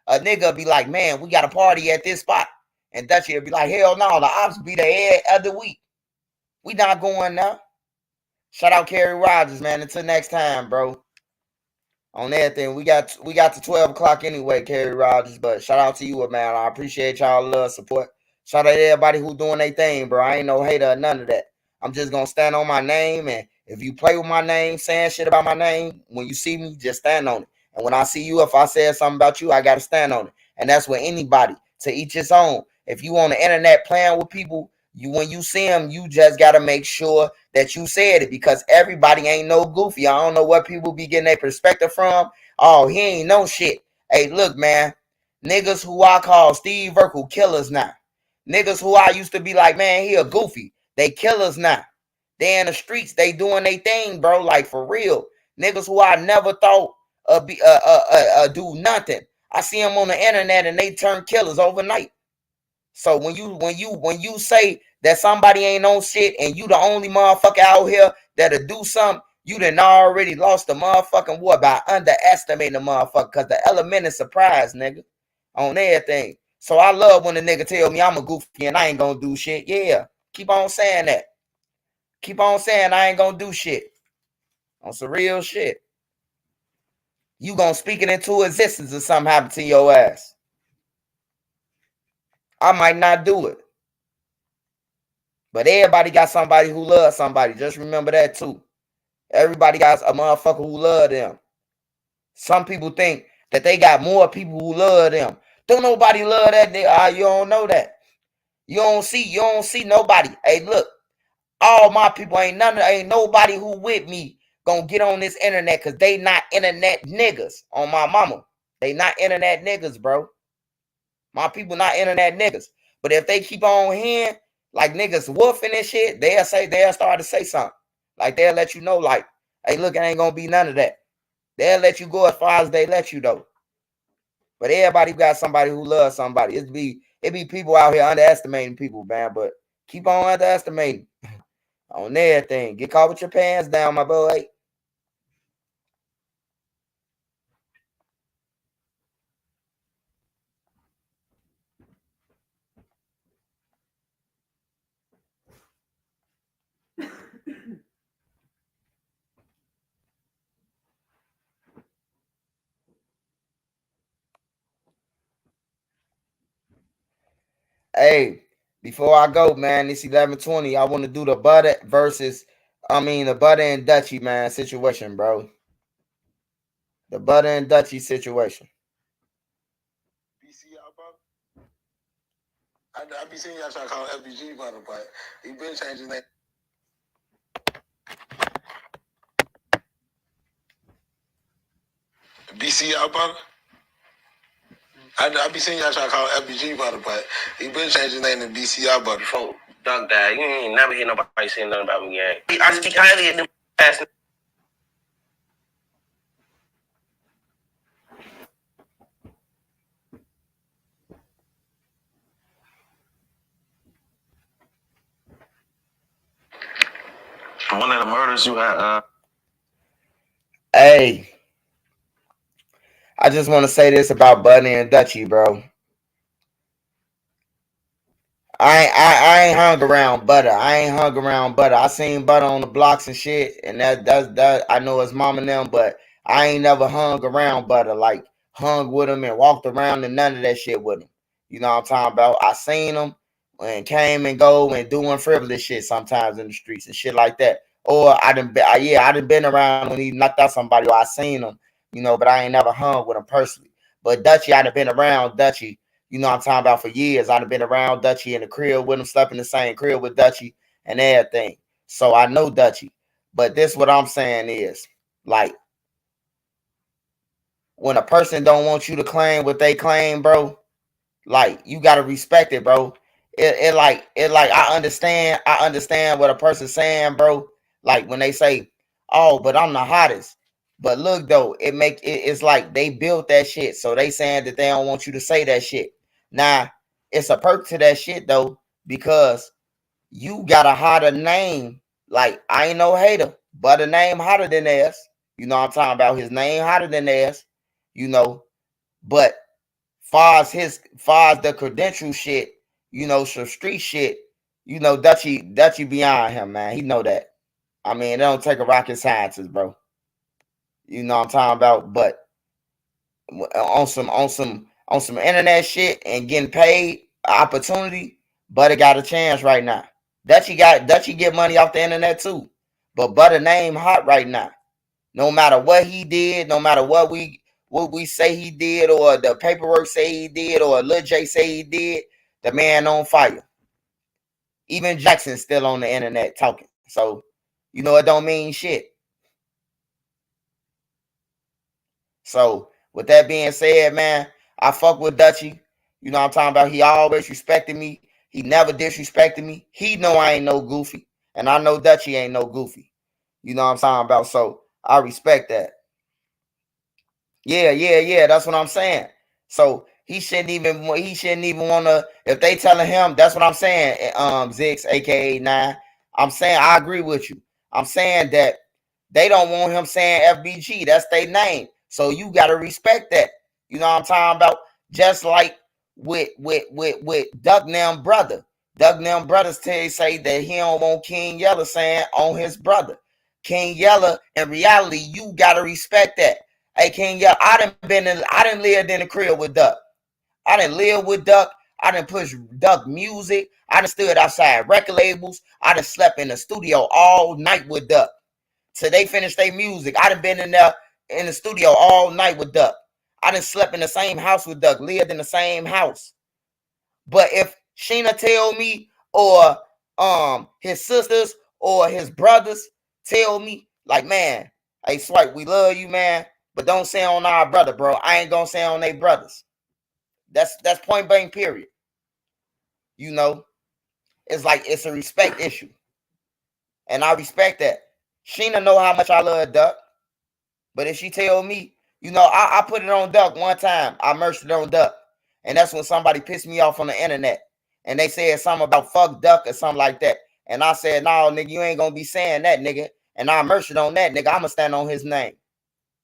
A nigga be like, man, we got a party at this spot. And Dutchy will be like, hell no, the ops be there every other week. We not going now. Shout out Kerry Rogers, man. Until next time, bro. On everything. We got to 12 o'clock anyway, Kerry Rogers. But shout out to you, man. I appreciate y'all love support. Shout out to everybody who doing their thing, bro. I ain't no hater or none of that. I'm just gonna stand on my name, and if you play with my name, saying shit about my name, when you see me, just stand on it. And when I see you, if I said something about you, I gotta stand on it. And that's with anybody. To each his own. If you on the internet playing with people, when you see them, you just gotta make sure that you said it, because everybody ain't no goofy. I don't know what people be getting their perspective from. Oh, he ain't no shit. Hey, look, man. Niggas who I call Steve Urkel killers now. Niggas who I used to be like, man, he a goofy. They killers now. They in the streets. They doing their thing, bro. Like, for real. Niggas who I never thought do nothing. I see them on the internet and they turn killers overnight. So when you say that somebody ain't on shit and you the only motherfucker out here that'll do something, you done already lost the motherfucking war by underestimating the motherfucker, because the element is surprise, nigga, on everything. So I love when a nigga tell me I'm a goofy and I ain't gonna do shit. Yeah, keep on saying that. Keep on saying I ain't gonna do shit. On some real shit. You gonna speak it into existence if something happen to your ass. I might not do it. But everybody got somebody who loves somebody. Just remember that too. Everybody got a motherfucker who love them. Some people think that they got more people who love them. Don't nobody love that nigga. You don't know that. You don't see nobody. Hey, look, all my people ain't nobody who with me gonna get on this internet, because they not internet niggas. On my mama. They not internet niggas, bro. My people not internet niggas. But if they keep on hearing like niggas woofing and shit, they'll start to say something. Like, they'll let you know, like, hey, look, it ain't gonna be none of that. They'll let you go as far as they let you, though. But everybody got somebody who loves somebody. It be people out here underestimating people, man. But keep on underestimating on everything. Get caught with your pants down, my boy. Hey, before I go, man, it's 11:20. I want to do the Butter versus I mean, the Butter and Dutchie, man, situation, bro. The Butter and Dutchie situation. BC bro. I be seeing y'all trying to call him FBG Butter, but he been changing name. BC Butter. I be seeing y'all trying to call him FBG Butter, but he been changing his name to BCI Butter. Before Doug died, you ain't never hear nobody saying nothing about me, gang. I speak highly of them ass. One of the murders you had. Hey, I just want to say this about Butter and Dutchie, bro. I ain't hung around Butter. I seen Butter on the blocks and shit, and that I know his mom and them, but I ain't never hung around Butter, like hung with him and walked around and none of that shit with him. You know what I'm talking about? I seen him and came and go and doing frivolous shit sometimes in the streets and shit like that. Or I done been around when he knocked out somebody, or I seen him, but I ain't never hung with him personally. But Dutchie, I done been around Dutchie. You know what I'm talking about, for years. I've been around Dutchie in the crib with him, slept in the same crib with Dutchie and everything. So I know Dutchie. But this what I'm saying is, like, when a person don't want you to claim what they claim, bro, like, you gotta respect it, bro. I understand what a person's saying, bro. Like when they say, "Oh, but I'm the hottest." But look though, it's like they built that shit. So they saying that they don't want you to say that shit. Now, it's a perk to that shit though, because you got a hotter name. Like, I ain't no hater, but a name hotter than theirs. You know what I'm talking about? His name hotter than theirs, but far as the credential shit, some street shit, Dutchie beyond him, man. He know that. I mean, it don't take a rocket scientist, bro. You know what I'm talking about? But on some internet shit and getting paid opportunity, Butter got a chance right now. Dutchie get money off the internet too. But Butter name hot right now. No matter what he did, no matter what we say he did, or the paperwork say he did, or Lil J say he did, the man on fire. Even Jackson's still on the internet talking. So, it don't mean shit. So, with that being said, man, I fuck with Dutchie. You know what I'm talking about? He always respected me. He never disrespected me. He know I ain't no goofy. And I know Dutchie ain't no goofy. You know what I'm talking about? So, I respect that. Yeah. That's what I'm saying. So he shouldn't even want to. If they telling him, that's what I'm saying. Zix, aka 9. I'm saying I agree with you. I'm saying that they don't want him saying FBG. That's their name. So you gotta respect that. You know what I'm talking about? Just like with Duck Nam brother. Duck Nam brothers say that he don't want King Yella saying on his brother. King Yella, in reality, you gotta respect that. Hey, King, yeah, I done lived in the crib with Duck. I done lived with Duck. I done push Duck music. I done stood outside record labels. I done slept in the studio all night with Duck. Till they finish their music. I done been in there in the studio all night with Duck. I done slept in the same house with Duck, lived in the same house. But if Sheena tell me, or his sisters or his brothers tell me, like, man, hey Swipe, we love you, man, but don't say on our brother, bro. I ain't gonna say on they brothers. That's point blank, period. It's like it's a respect issue. And I respect that. Sheena know how much I love Duck. But if she tell me, I put it on Duck one time. I merged it on Duck. And that's when somebody pissed me off on the internet. And they said something about fuck Duck or something like that. And I said, no, nigga, you ain't gonna be saying that, nigga. And I merged it on that, nigga. I'ma stand on his name.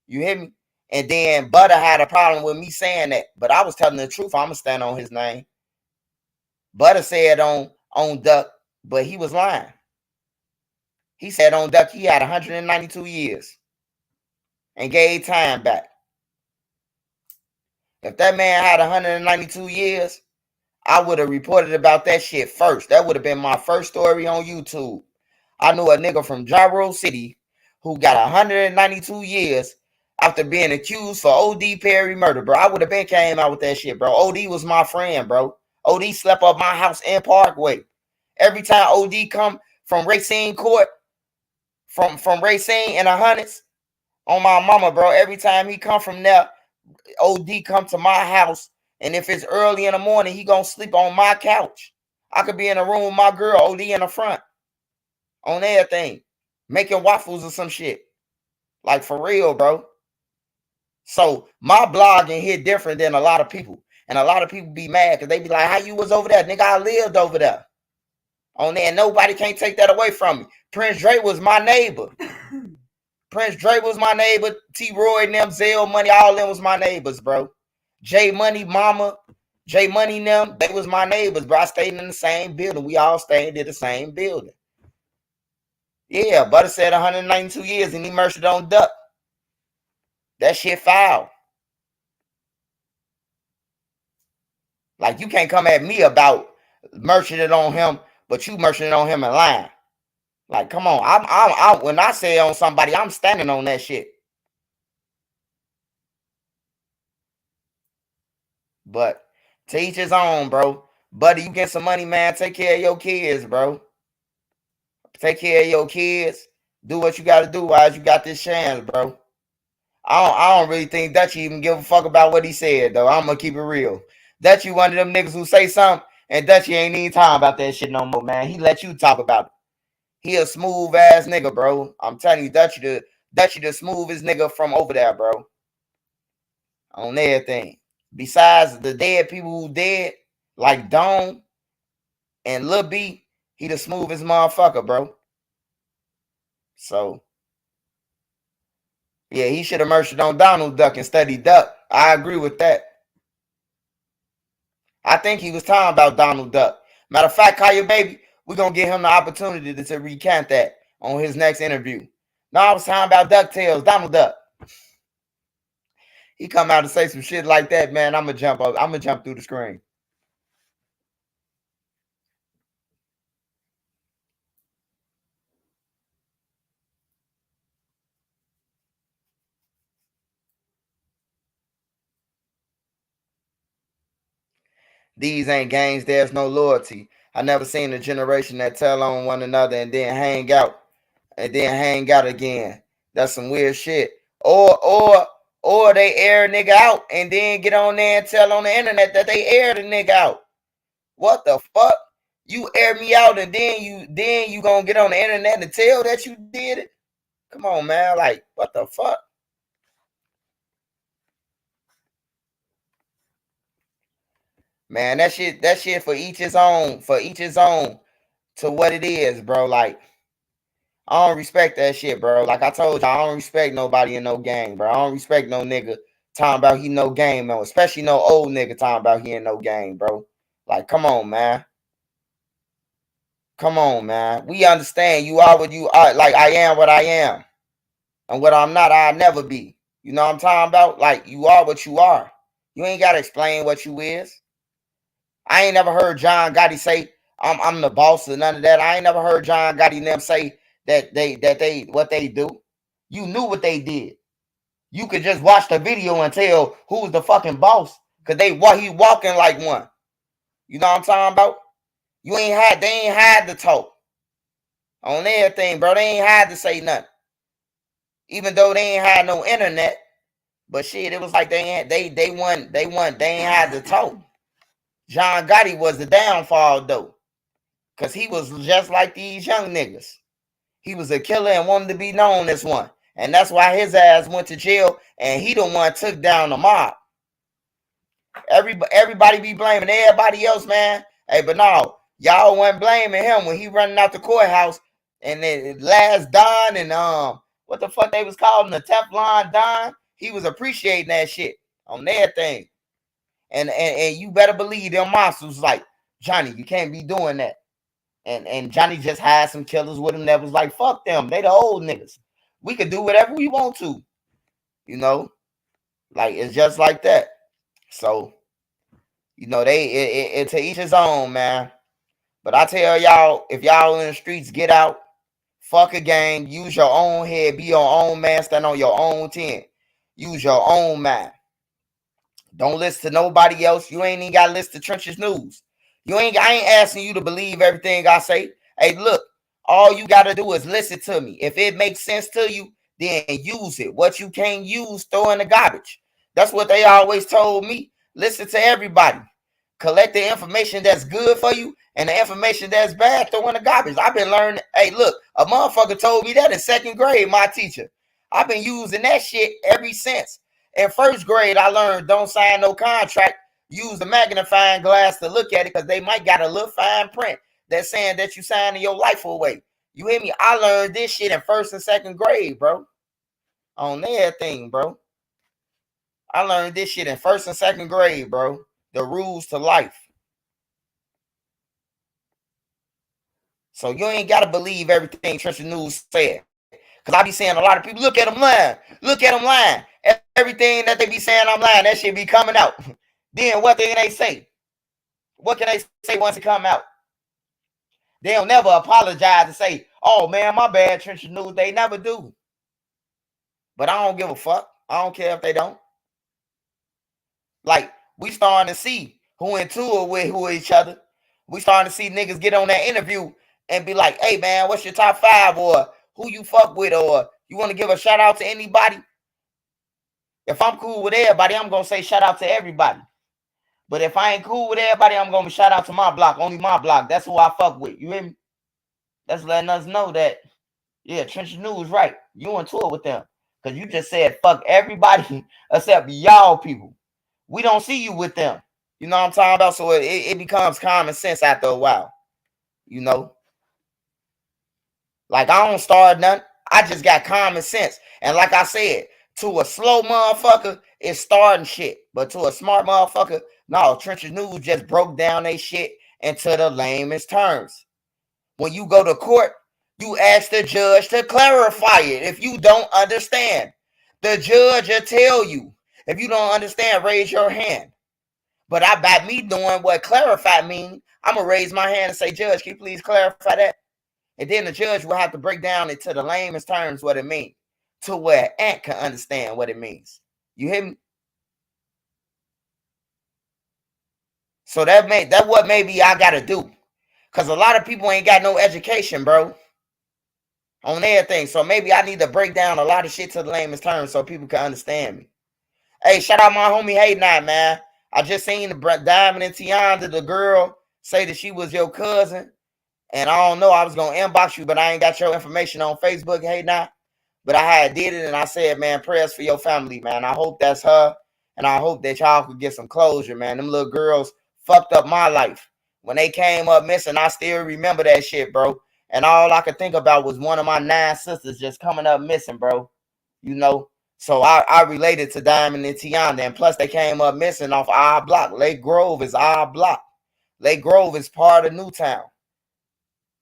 You hear me? And then Butter had a problem with me saying that. But I was telling the truth. I'ma stand on his name. Butter said on Duck, but he was lying. He said on Duck he had 192 years and gave time back. If that man had 192 years, I would have reported about that shit first. That would have been my first story on YouTube. I knew a nigga from Gyro City who got 192 years after being accused for OD Perry murder, bro. I would have been came out with that shit, bro. OD was my friend, bro. OD slept up my house in Parkway. Every time OD come from Racine Court, from Racine in the hundreds, on my mama, bro. Every time he come from there, OD come to my house, and if it's early in the morning, he gonna sleep on my couch. I could be in a room with my girl, OD in the front, on everything, making waffles or some shit. Like, for real, bro. So my blogging hit different than a lot of people. And a lot of people be mad because they be like, how you was over there? Nigga, I lived over there. On there, and nobody can't take that away from me. Prince Drake was my neighbor. Prince Drake was my neighbor. T. Roy and them, Zell Money, all them was my neighbors, bro. J Money, Mama, J Money, them, they was my neighbors, bro. I stayed in the same building. We all stayed in the same building. Yeah, Butter said 192 years and he murdered on Duck. That shit foul. Like, you can't come at me about merching it on him, but you merching it on him in line. Like, come on. I'm when I say on somebody, I'm standing on that shit. But to each his own, bro. Buddy, you get some money, man. Take care of your kids, bro. Take care of your kids. Do what you got to do while you got this chance, bro. I don't really think Dutchy even give a fuck about what he said, though. I'm going to keep it real. Dutchy one of them niggas who say something, and Dutchy ain't even talking about that shit no more, man. He let you talk about it. He a smooth ass nigga, bro. I'm telling you, Dutchy the smoothest nigga from over there, bro. On everything. Besides the dead people who dead, like Dome and Lil B, he the smoothest motherfucker, bro. So, yeah, he should have merged on Donald Duck and studied Duck. I agree with that. I think he was talking about Donald Duck. Matter of fact, Kaya Baby, we're going to give him the opportunity to recant that on his next interview. No, I was talking about DuckTales, Donald Duck. He come out and say some shit like that, man, I'm going to jump up. I'm going to jump through the screen. These ain't games, there's no loyalty. I never seen a generation that tell on one another and then hang out again. That's some weird shit. Or they air a nigga out and then get on there and tell on the internet that they aired a nigga out. What the fuck? You air me out and then you gonna get on the internet and tell that you did it? Come on, man. Like, what the fuck? Man, that shit for each his own. For each his own to what it is, bro. Like, I don't respect that shit, bro. Like I told you, I don't respect nobody in no gang, bro. I don't respect no nigga talking about he no gang, man. Especially no old nigga talking about he in no gang, bro. Like, come on, man. Come on, man. We understand you are what you are. Like, I am what I am. And what I'm not, I'll never be. You know what I'm talking about? Like, you are what you are. You ain't got to explain what you is. I ain't never heard John Gotti say, I'm the boss or none of that. I ain't never heard John Gotti and them say that they what they do. You knew what they did. You could just watch the video and tell who's the fucking boss. Cause he walking like one. You know what I'm talking about? They ain't had to talk. On everything, bro. They ain't had to say nothing. Even though they ain't had no internet. But shit, it was like they ain't had to talk. John Gotti was the downfall though. Cause he was just like these young niggas. He was a killer and wanted to be known as one. And that's why his ass went to jail and he the one took down the mob. Everybody be blaming everybody else, man. Hey, but no, y'all wasn't blaming him when he running out the courthouse and then last Don and what the fuck they was calling the Teflon Don. He was appreciating that shit on their thing. And you better believe them monsters was like, Johnny, you can't be doing that. And Johnny just had some killers with him that was like, fuck them. They the old niggas. We could do whatever we want to. You know? Like, it's just like that. So, you know, it to each his own, man. But I tell y'all, if y'all in the streets, get out. Fuck a game. Use your own head. Be your own man. Stand on your own 10. Use your own mind. Don't listen to nobody else. You ain't even got to listen to Trenches News. I ain't asking you to believe everything I say. Hey, look, all you got to do is listen to me. If it makes sense to you, then use it. What you can't use, throw in the garbage. That's what they always told me. Listen to everybody. Collect the information that's good for you and the information that's bad, throw in the garbage. I've been learning. Hey, look, a motherfucker told me that in 2nd grade, my teacher. I've been using that shit ever since. In 1st grade, I learned don't sign no contract. Use the magnifying glass to look at it because they might got a little fine print that's saying that you signing your life away. You hear me? I learned this shit in 1st and 2nd grade, bro. On everything, bro. I learned this shit in 1st and 2nd grade, bro. The rules to life. So you ain't got to believe everything Trenches News said. Because I be saying a lot of people, look at them lying. Look at them lying. Everything that they be saying I'm lying, that shit be coming out. Then what can they say? What can they say once it come out? They'll never apologize and say, oh, man, my bad, Trenches News. They never do. But I don't give a fuck. I don't care if they don't. Like, we starting to see who in tour with who each other. We starting to see niggas get on that interview and be like, hey, man, what's your top 5? Or who you fuck with? Or you want to give a shout out to anybody? If I'm cool with everybody, I'm going to say shout out to everybody. But if I ain't cool with everybody, I'm going to shout out to my block. Only my block. That's who I fuck with. You hear me? That's letting us know that, yeah, Trenches News right. You on tour with them. Because you just said fuck everybody except y'all people. We don't see you with them. You know what I'm talking about? So it becomes common sense after a while. You know? Like, I don't start nothing. I just got common sense. And like I said, to a slow motherfucker, it's starting shit. But to a smart motherfucker, no, Trenches News just broke down they shit into the lamest terms. When you go to court, you ask the judge to clarify it if you don't understand. The judge will tell you. If you don't understand, raise your hand. But by me doing what clarify mean, I'm going to raise my hand and say, Judge, can you please clarify that? And then the judge will have to break down into the lamest terms what it means to where an ant can understand what it means. You hear me? So that what maybe I got to do. Because a lot of people ain't got no education, bro. On everything. So maybe I need to break down a lot of shit to the lamest terms so people can understand me. Hey, shout out my homie Hey Night, man. I just seen the Diamond and Tiana, the girl, say that she was your cousin. And I don't know, I was going to inbox you, but I ain't got your information on Facebook, Hey Night. But I had did it, and I said, man, prayers for your family, man. I hope that's her, and I hope that y'all could get some closure, man. Them little girls fucked up my life. When they came up missing, I still remember that shit, bro. And all I could think about was one of my 9 sisters just coming up missing, bro. You know? So I related to Diamond and Tiana, and plus they came up missing off our block. Lake Grove is our block. Lake Grove is part of Newtown.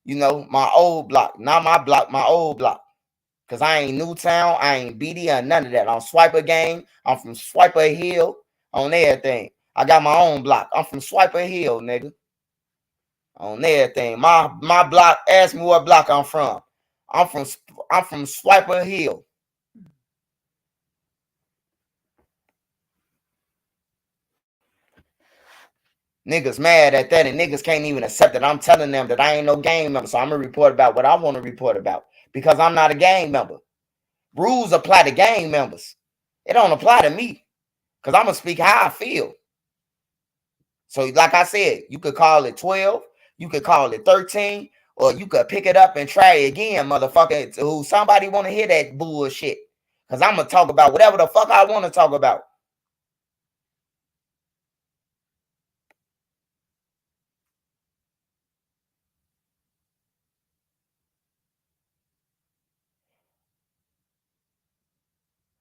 You know, my old block. Not my block, my old block. Because I ain't Newtown, I ain't BD, or none of that. I'm Swiper Gang. I'm from Swiper Hill on everything. I got my own block. I'm from Swiper Hill, nigga. On everything. My block, ask me what block I'm from. I'm from Swiper Hill. Niggas mad at that, and niggas can't even accept it. I'm telling them that I ain't no gang member, so I'm going to report about what I want to report about because I'm not a gang member. Rules apply to gang members. It don't apply to me because I'm going to speak how I feel. So like I said, you could call it 12, you could call it 13, or you could pick it up and try it again, motherfucker. Who somebody want to hear that bullshit because I'm going to talk about whatever the fuck I want to talk about.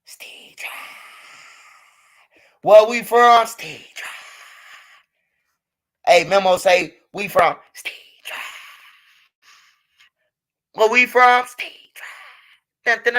Steve Drive. Where we from? Steve Drive. Hey, Memo say we from Steve Drive. Where we from? Steve Drive.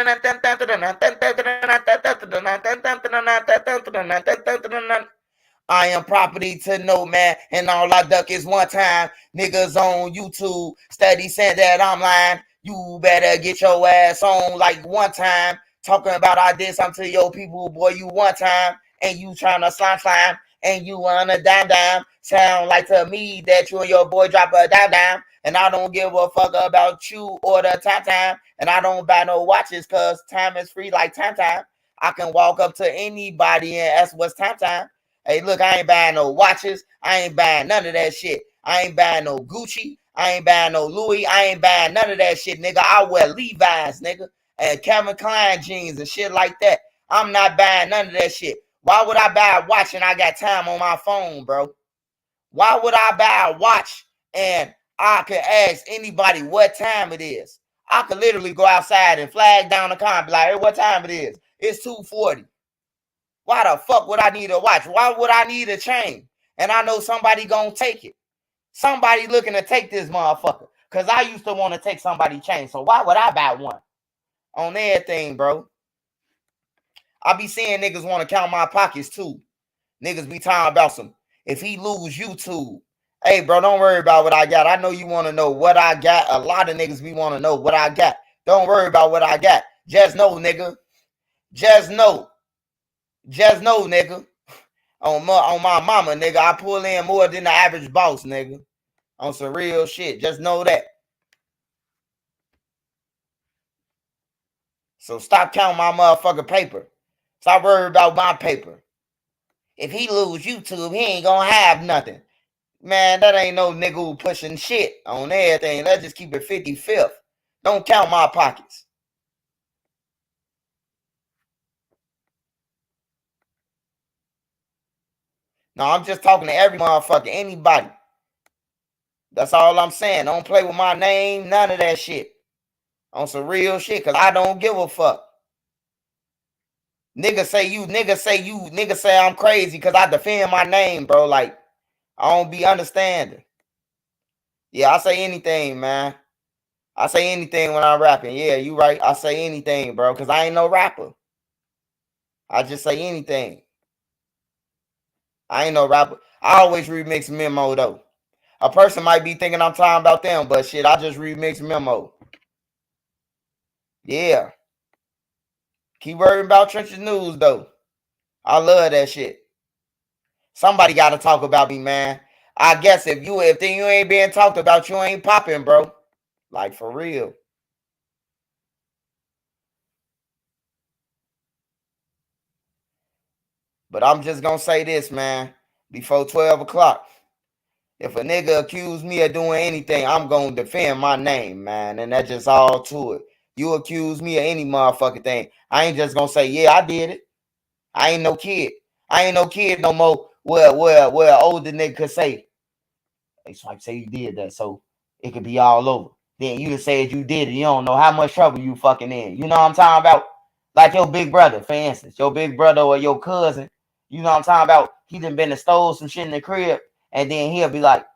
I am property to no man, and all I duck is one time. Niggas on YouTube steady saying that I'm lying. You better get your ass on. Like one time, talking about I did something to your people, boy, you one time, and you trying to slime, and you on a dime. Sound like to me that you and your boy drop a dime, and I don't give a fuck about you or the time, and I don't buy no watches, cause time is free like time. I can walk up to anybody and ask what's time. Hey, look, I ain't buying no watches. I ain't buying none of that shit. I ain't buying no Gucci. I ain't buying no Louis. I ain't buying none of that shit, nigga. I wear Levi's, nigga, and Calvin Klein jeans and shit like that. I'm not buying none of that shit. Why would I buy a watch and I got time on my phone, bro? Why would I buy a watch and I could ask anybody what time it is? I could literally go outside and flag down the car and be like, hey, what time it is? It's 2:40. Why the fuck would I need a watch? Why would I need a chain? And I know somebody gonna take it. Somebody looking to take this motherfucker. Because I used to want to take somebody's chain. So why would I buy one? On everything, bro. I be seeing niggas want to count my pockets too. Niggas be talking about some, if he lose YouTube. Hey, bro, don't worry about what I got. I know you want to know what I got. A lot of niggas be want to know what I got. Don't worry about what I got. Just know, nigga. Just know. Just know, nigga. On my mama, nigga, I pull in more than the average boss, nigga. On some real shit. Just know that. So stop counting my motherfucking paper. Stop worrying about my paper. If he lose YouTube, he ain't gonna have nothing. Man, that ain't no nigga who pushing shit on everything. Let's just keep it 55th. Don't count my pockets. No, I'm just talking to every motherfucker, anybody. That's all I'm saying. Don't play with my name, none of that shit. On some real shit, because I don't give a fuck. Niggas say I'm crazy because I defend my name, bro. Like, I don't be understanding. Yeah, I say anything, man. I say anything when I'm rapping. Yeah, you right. I say anything, bro, because I ain't no rapper. I just say anything. I ain't no rapper. I always remix Memo, though. A person might be thinking I'm talking about them, but shit, I just remix Memo. Yeah. Keep worrying about Trenches News, though. I love that shit. Somebody got to talk about me, man. I guess if you ain't being talked about, you ain't popping, bro. Like, for real. But I'm just going to say this, man. Before 12 o'clock. If a nigga accuse me of doing anything, I'm going to defend my name, man. And that's just all to it. You accuse me of any motherfucking thing. I ain't just going to say, yeah, I did it. I ain't no kid. I ain't no kid no more. Well, older nigga could say, hey, Swipe, say you did that, so it could be all over. Then you just said you did it. You don't know how much trouble you fucking in. You know what I'm talking about? Like your big brother, for instance. Your big brother or your cousin. You know what I'm talking about? He done been and stole some shit in the crib. And then he'll be like,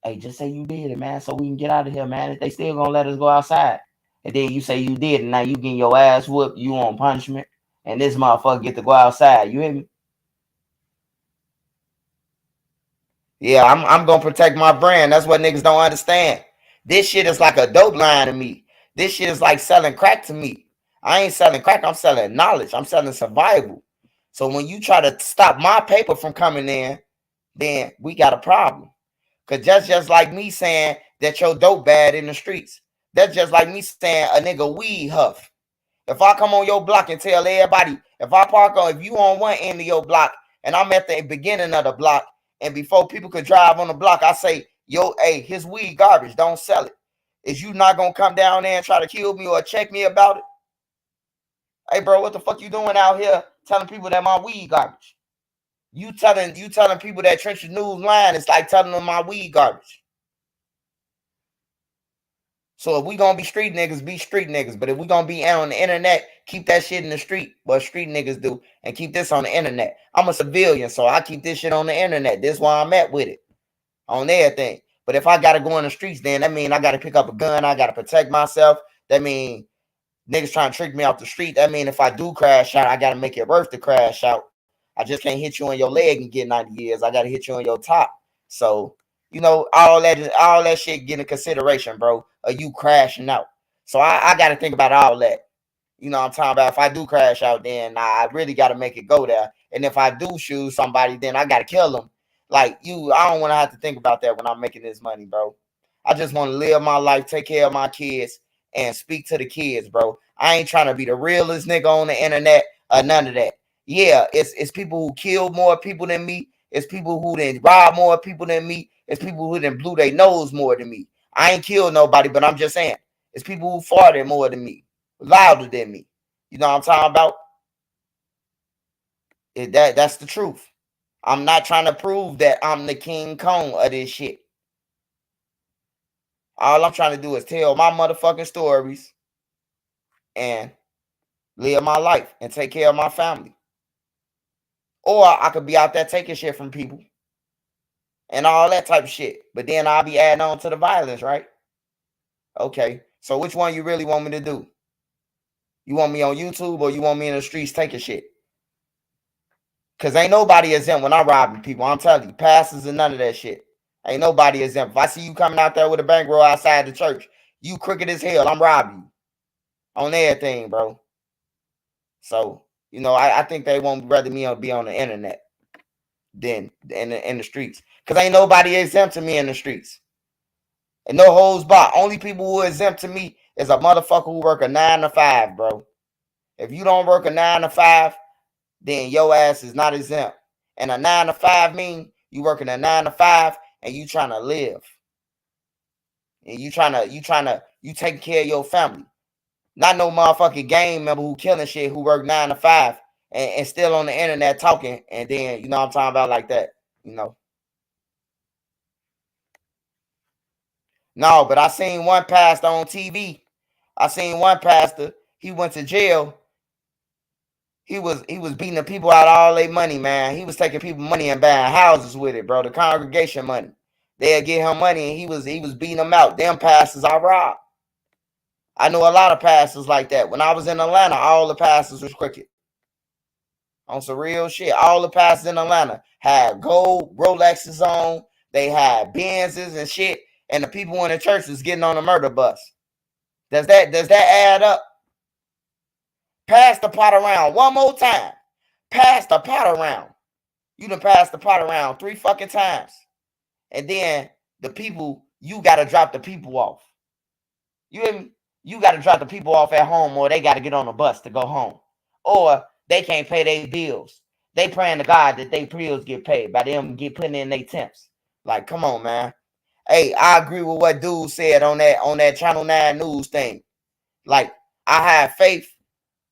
hey, just say you did it, man, so we can get out of here, man. If they still gonna let us go outside. And then you say you did it. Now you getting your ass whooped. You on punishment. And this motherfucker get to go outside. You hear me? Yeah, I'm gonna protect my brand. That's what niggas don't understand. This shit is like a dope line to me. This shit is like selling crack to me. I ain't selling crack. I'm selling knowledge. I'm selling survival. So when you try to stop my paper from coming in, then we got a problem. Cause that's just like me saying that your dope bad in the streets. That's just like me saying a nigga weed huff. If I come on your block and tell everybody, if you on one end of your block and I'm at the beginning of the block, and before people could drive on the block, I say, yo, hey, his weed garbage, don't sell it. Is you not gonna come down there and try to kill me or check me about it? Hey, bro, what the fuck you doing out here telling people that my weed garbage? You telling people that Trenches News line is like telling them my weed garbage. So if we gonna be street niggas, be street niggas. But if we gonna be on the internet, keep that shit in the street. What street niggas do, and keep this on the internet. I'm a civilian, so I keep this shit on the internet. This is why I'm at with it. On everything. But if I gotta go in the streets, then that mean I gotta pick up a gun. I gotta protect myself. That mean niggas trying to trick me off the street. That mean if I do crash out, I gotta make it worth to crash out. I just can't hit you on your leg and get 90 years. I gotta hit you on your top. So all that shit getting consideration, bro, of you crashing out. So I got to think about all that. I'm talking about if I do crash out, then I really got to make it go there. And if I do shoot somebody, then I got to kill them. Like I don't want to have to think about that when I'm making this money, bro. I just want to live my life, take care of my kids, and speak to the kids, bro. I ain't trying to be the realest nigga on the internet or none of that. Yeah, it's people who kill more people than me. It's people who then rob more people than me. It's people who then blew their nose more than me. I ain't killed nobody, but I'm just saying, it's people who farted more than me, louder than me. You know what I'm talking about? That's the truth. I'm not trying to prove that I'm the King Kong of this shit. All I'm trying to do is tell my motherfucking stories and live my life and take care of my family. Or I could be out there taking shit from people and all that type of shit. But then I'll be adding on to the violence, right? Okay. So which one you really want me to do? You want me on YouTube or you want me in the streets taking shit? Because ain't nobody exempt when I'm robbing people. I'm telling you, pastors and none of that shit. Ain't nobody exempt. If I see you coming out there with a bankroll outside the church, you crooked as hell, I'm robbing you. On everything, bro. So, I think they won't rather me be on the internet than in the streets. Because ain't nobody exempt to me in the streets. And no holds barred. Only people who are exempt to me is a motherfucker who work a 9 to 5, bro. If you don't work a 9 to 5, then your ass is not exempt. And a 9 to 5 mean you working a 9 to 5 and you trying to live. And you taking care of your family. Not no motherfucking gang member who killing shit who work 9 to 5 and still on the internet talking and then, I'm talking about like that, No, but I seen one pastor on TV. I seen one pastor, he went to jail. He was beating the people out of all their money, man. He was taking people money and buying houses with it, bro. The congregation money. They'd get him money and he was beating them out. Them pastors I robbed. I know a lot of pastors like that. When I was in Atlanta, all the pastors was crooked. On some real shit. All the pastors in Atlanta had gold Rolexes on. They had Benzes and shit. And the people in the church was getting on the murder bus. Does that add up? Pass the pot around one more time. Pass the pot around. You done passed the pot around 3 fucking times. And then the people, you got to drop the people off. You got to drop the people off at home or they got to get on a bus to go home. Or they can't pay their bills. They praying to God that their bills get paid by them putting in their temps. Like, come on, man. Hey, I agree with what dude said on that Channel 9 news thing. Like, I have faith,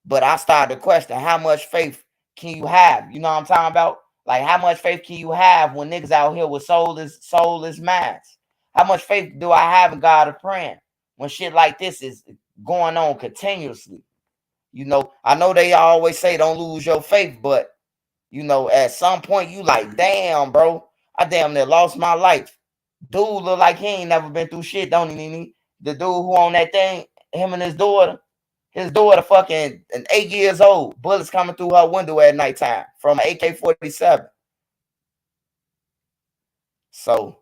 but I started to question how much faith can you have? You know what I'm talking about? Like, how much faith can you have when niggas out here with soulless minds? How much faith do I have in God of praying when shit like this is going on continuously? I know they always say don't lose your faith, but, at some point you like, damn, bro, I damn near lost my life. Dude look like he ain't never been through shit, don't he? The dude who on that thing, him and his daughter fucking 8 years old. Bullets coming through her window at nighttime from an AK-47. So,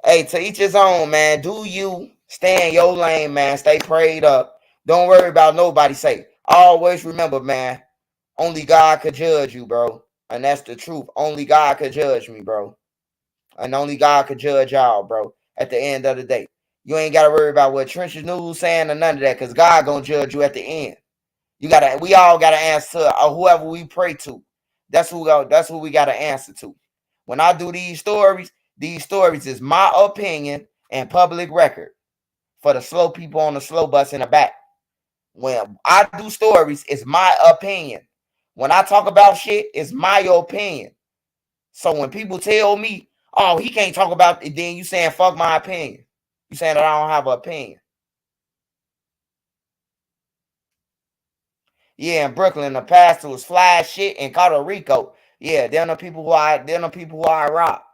hey, to each his own, man. Do you stay in your lane, man? Stay prayed up. Don't worry about nobody say. Always remember, man, only God could judge you, bro. And that's the truth. Only God could judge me, bro. And only God could judge y'all, bro. At the end of the day. You ain't got to worry about what Trenches News saying or none of that, because God gonna judge you at the end. We all gotta answer whoever we pray to. That's who we gotta answer to. When I do these stories is my opinion and public record for the slow people on the slow bus in the back. When I do stories, it's my opinion. When I talk about shit, it's my opinion. So when people tell me, oh, he can't talk about it, then you saying fuck my opinion. You saying that I don't have an opinion. Yeah, in Brooklyn, the pastor was fly shit in Puerto Rico. Yeah, they're the people who I rock.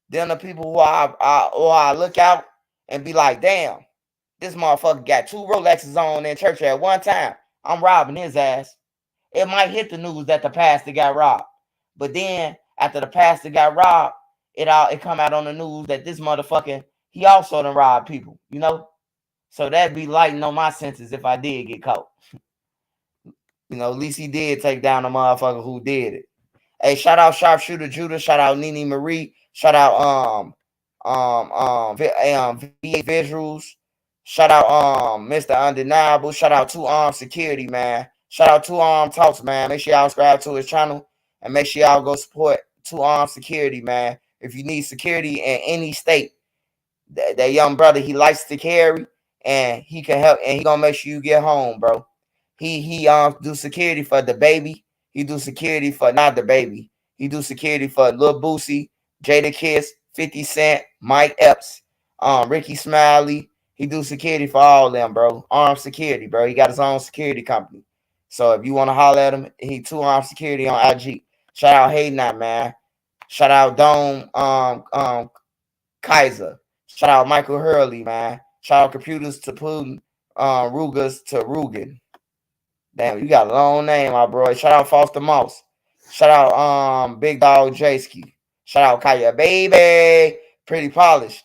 They're the people who I look out and be like, damn, this motherfucker got 2 Rolexes on in church at one time. I'm robbing his ass. It might hit the news that the pastor got robbed. But then after the pastor got robbed, it come out on the news that this motherfucker, he also done robbed people, So that'd be lighting on my senses if I did get caught. At least he did take down the motherfucker who did it. Hey, shout out Sharpshooter Judah. Shout out Nene Marie. Shout out VA Visuals. Shout out Mr. Undeniable. Shout out Two Arm Security, man. Shout out Two Arm Talks, man. Make sure y'all subscribe to his channel and make sure y'all go support Two Arm Security, man. If you need security in any state, that young brother, he likes to carry and he can help and he gonna make sure you get home, bro. He do security for the baby. He do security for not the baby. He do security for Lil Boosie, Jada Kiss, 50 Cent, Mike Epps, Ricky Smiley. He do security for all of them, bro. Armed security, bro. He got his own security company. So if you want to holler at him, he Two Armed Security on IG. Shout out Hayden, man. Shout out Dome Kaiser. Shout out Michael Hurley, man. Shout out Computers to Putin, Rugas to Rugen. Damn, you got a long name, my bro. Shout out Foster Moss. Shout out Big Dog Jayski. Shout out Kaya Baby. Pretty Polished.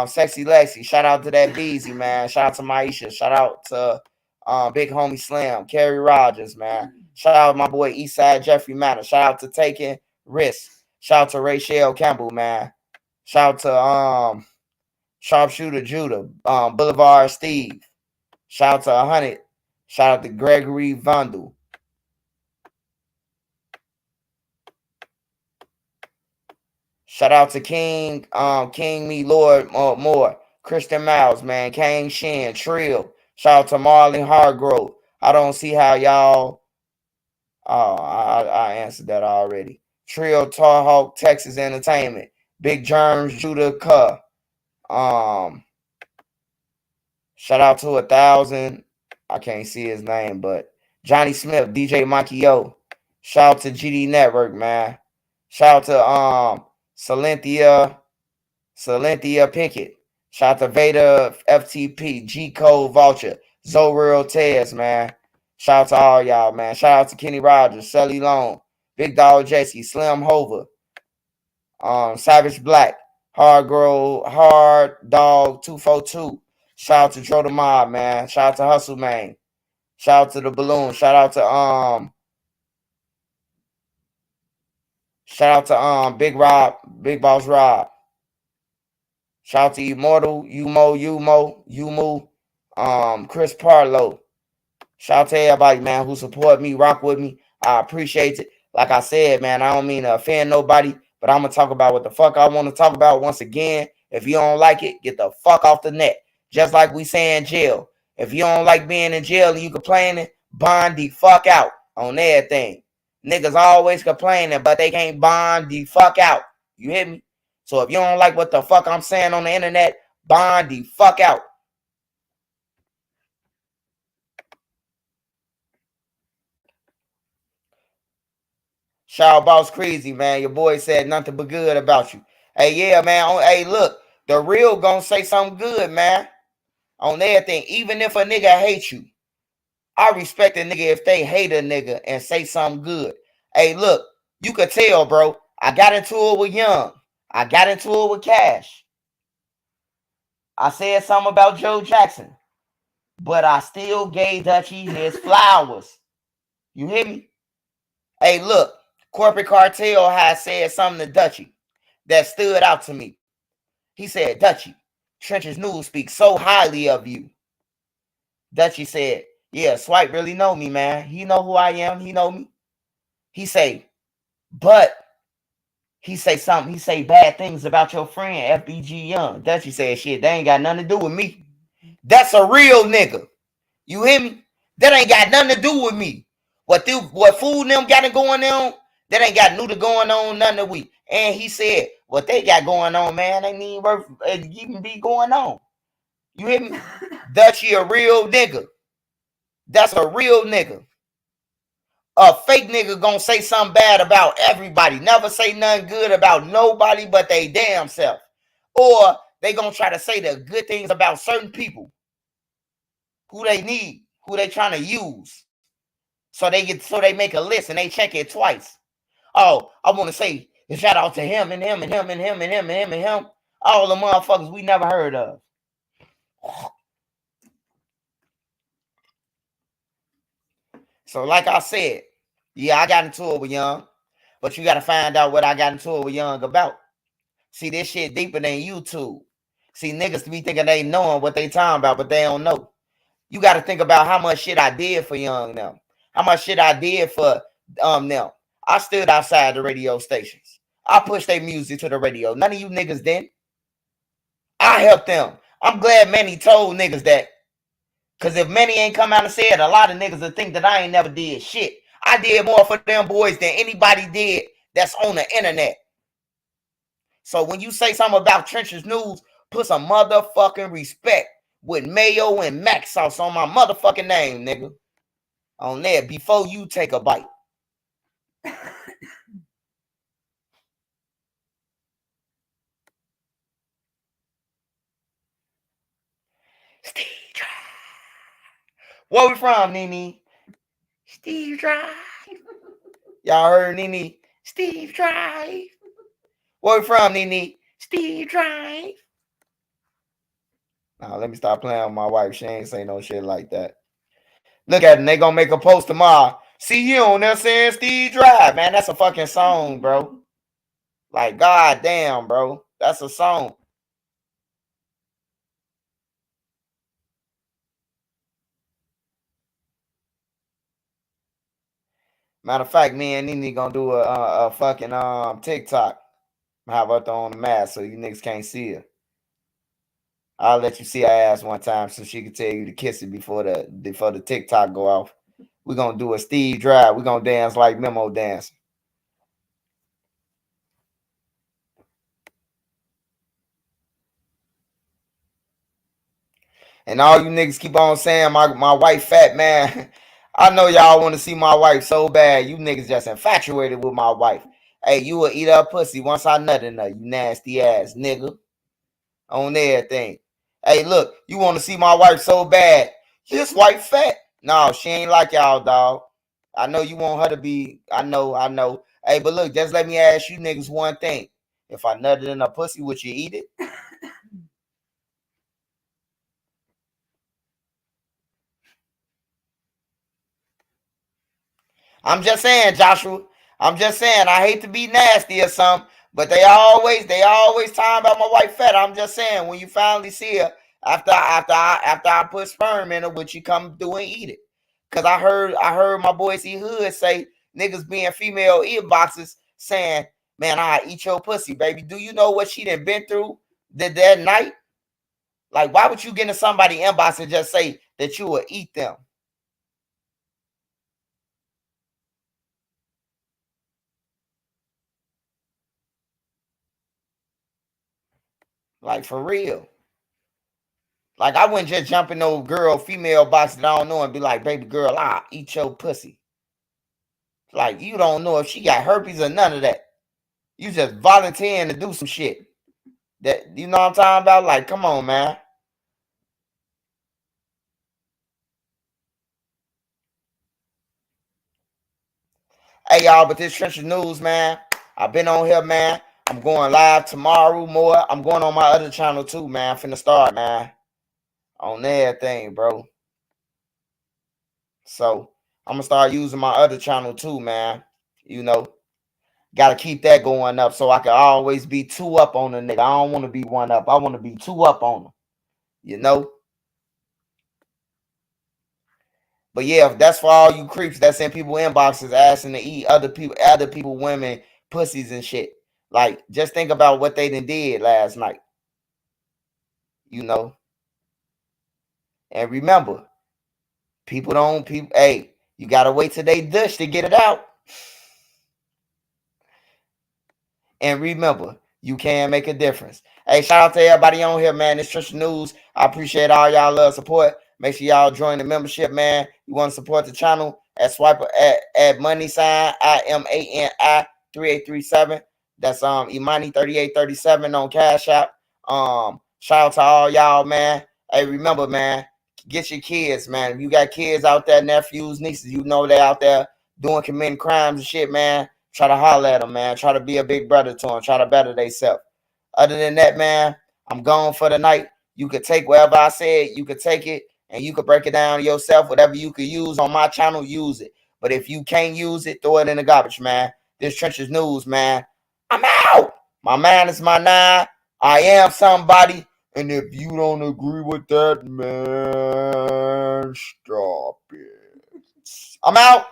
Sexy Lexi. Shout out to that Beezy, man. Shout out to Maisha. Shout out to Big Homie Slim. Kerry Rogers, man. Shout out my boy Eastside Jeffrey Manor. Shout out to Taking Risks. Shout out to Rachel Campbell, man. Shout out to Sharpshooter Judah. Boulevard Steve. Shout out to 100. Shout out to Gregory Vandal. Shout out to King Me Lord Moore, Christian Miles, man, Kane Shin, Trill. Shout out to Marlon Hargrove. I don't see how y'all. Oh, I answered that already. Trill, Tarhawk, Texas Entertainment, Big Germs, Judah Cuh. Shout out to 1,000. I can't see his name, but Johnny Smith, DJ Mikey O. Shout out to GD Network, man. Shout out to Salenthia Pickett. Shout out to Veda FTP, G Code Vulture, Zorreal Tez, man. Shout out to all y'all, man. Shout out to Kenny Rogers, Sully Long, Big Dog Jesse, Slim Hover, Savage Black, Hard Dog 242. Shout out to Dro the Mob, man. Shout out to Hustle Man. Shout out to the Balloon. Shout out to Big Boss Rob. Shout out to Immortal, Yumo, Chris Parlow. Shout out to everybody, man, who support me, rock with me. I appreciate it. Like I said, man, I don't mean to offend nobody, but I'm going to talk about what the fuck I want to talk about once again. If you don't like it, get the fuck off the net. Just like we say in jail. If you don't like being in jail and you complaining, bond the fuck out on everything. Niggas always complaining, but they can't bond the fuck out. You hear me? So if you don't like what the fuck I'm saying on the internet, bond the fuck out. Shout out Boss Crazy, man. Your boy said nothing but good about you. Hey, yeah, man. Hey, look, the real gonna say something good, man. On everything. Even if a nigga hate you, I respect a nigga if they hate a nigga and say something good. Hey, look, you could tell, bro. I got into it with Young. I got into it with Cash. I said something about Joe Jackson. But I still gave Dutchy his flowers. You hear me? Hey, look, Corporate Cartel has said something to Dutchy that stood out to me. He said, Dutchy, Trench's News speaks so highly of you. Dutchy said, yeah, Swipe really know me, man. He know who I am. He know me. He say, but he say something. He say bad things about your friend, FBG Young. Dutchy said, shit, they ain't got nothing to do with me. That's a real nigga. You hear me? That ain't got nothing to do with me. What food them got it going on, that ain't got nothing going on, nothing with. And he said, what they got going on, man, ain't even worth even be going on. You hear me? Dutchy a real nigga. That's a real nigga. A fake nigga gonna say something bad about everybody. Never say nothing good about nobody but they damn self. Or they gonna try to say the good things about certain people who they need, who they trying to use. So they make a list and they check it twice. Oh, I want to say And shout out to him and him and him and him and him and him and him. All the motherfuckers we never heard of. So like I said, yeah, I got into it with Young. But you got to find out what I got into it with Young about. See, this shit deeper than YouTube. See, niggas be thinking they knowing what they talking about, but they don't know. You got to think about how much shit I did for Young now. How much shit I did for them. I stood outside the radio stations. I pushed their music to the radio. None of you niggas didn't. I helped them. I'm glad Manny told niggas that. Because if Manny ain't come out and said, a lot of niggas will think that I ain't never did shit. I did more for them boys than anybody did that's on the internet. So when you say something about Trenches News, put some motherfucking respect with mayo and mac sauce on my motherfucking name, nigga. On there before you take a bite. Steve Drive. Where we from, Nene? Steve Drive. Y'all heard Nene? Steve Drive. Where we from, Nene? Steve Drive. Now let me stop playing with my wife. She ain't say no shit like that. Look at them. They gonna make a post tomorrow. See you on there saying Steve Drive. Man, that's a fucking song, bro. Like, goddamn, bro. That's a song. Matter of fact, me and Nene gonna do a fucking TikTok. How about on the mask so you niggas can't see her? I'll let you see her ass one time so she can tell you to kiss it before the TikTok go off. We're gonna do a Steve Drive. We're gonna dance like Memo dancing. And all you niggas keep on saying my wife fat, man. I know y'all want to see my wife so bad. You niggas just infatuated with my wife. Hey, you will eat her pussy once I nut in her, you nasty ass nigga. On everything. Hey, look, you want to see my wife so bad. This wife fat. No, she ain't like y'all, dog. I know you want her to be. I know. Hey, but look, just let me ask you niggas one thing. If I nutted in a pussy, would you eat it? I'm just saying, Joshua. I'm just saying, I hate to be nasty or something, but they always talking about my wife fat. I'm just saying, when you finally see her, after I put sperm in her, would you come through and eat it? Cause I heard my boy C Hood say niggas being female earboxes saying, man, I eat your pussy, baby. Do you know what she done been through that night? Like, why would you get in somebody inbox and just say that you will eat them? Like, for real. Like, I wouldn't just jump in no girl, female box that I don't know and be like, baby girl, I'll eat your pussy. Like, you don't know if she got herpes or none of that. You just volunteering to do some shit. That, you know what I'm talking about? Like, come on, man. Hey, y'all, but this Trenches News, man. I've been on here, man. I'm going live tomorrow more. I'm going on my other channel, too, man. Finna start, man. On everything, bro. So, I'm going to start using my other channel, too, man. You know. Got to keep that going up so I can always be 2 up on the nigga. I don't want to be 1 up. I want to be 2 up on them. You know? But yeah, that's for all you creeps that's in people inboxes asking to eat other people, women, pussies and shit. Like, just think about what they done did last night. You know? And remember, hey, you got to wait till they dush to get it out. And remember, you can make a difference. Hey, shout out to everybody on here, man. It's Trenches News. I appreciate all y'all love support. Make sure y'all join the membership, man. You want to support the channel at swiper at money sign IMANI 3837. That's Imani 3837 on Cash App. Shout out to all y'all, man. Hey, remember, man, get your kids, man. If you got kids out there, nephews, nieces, you know they out there committing crimes and shit, man. Try to holler at them, man. Try to be a big brother to them. Try to better themselves. Other than that, man, I'm gone for the night. You could take whatever I said. You could take it and you could break it down yourself. Whatever you could use on my channel, use it. But if you can't use it, throw it in the garbage, man. This Trenches News, man. I'm out. My man is my 9. I am somebody. And if you don't agree with that, man, stop it. I'm out.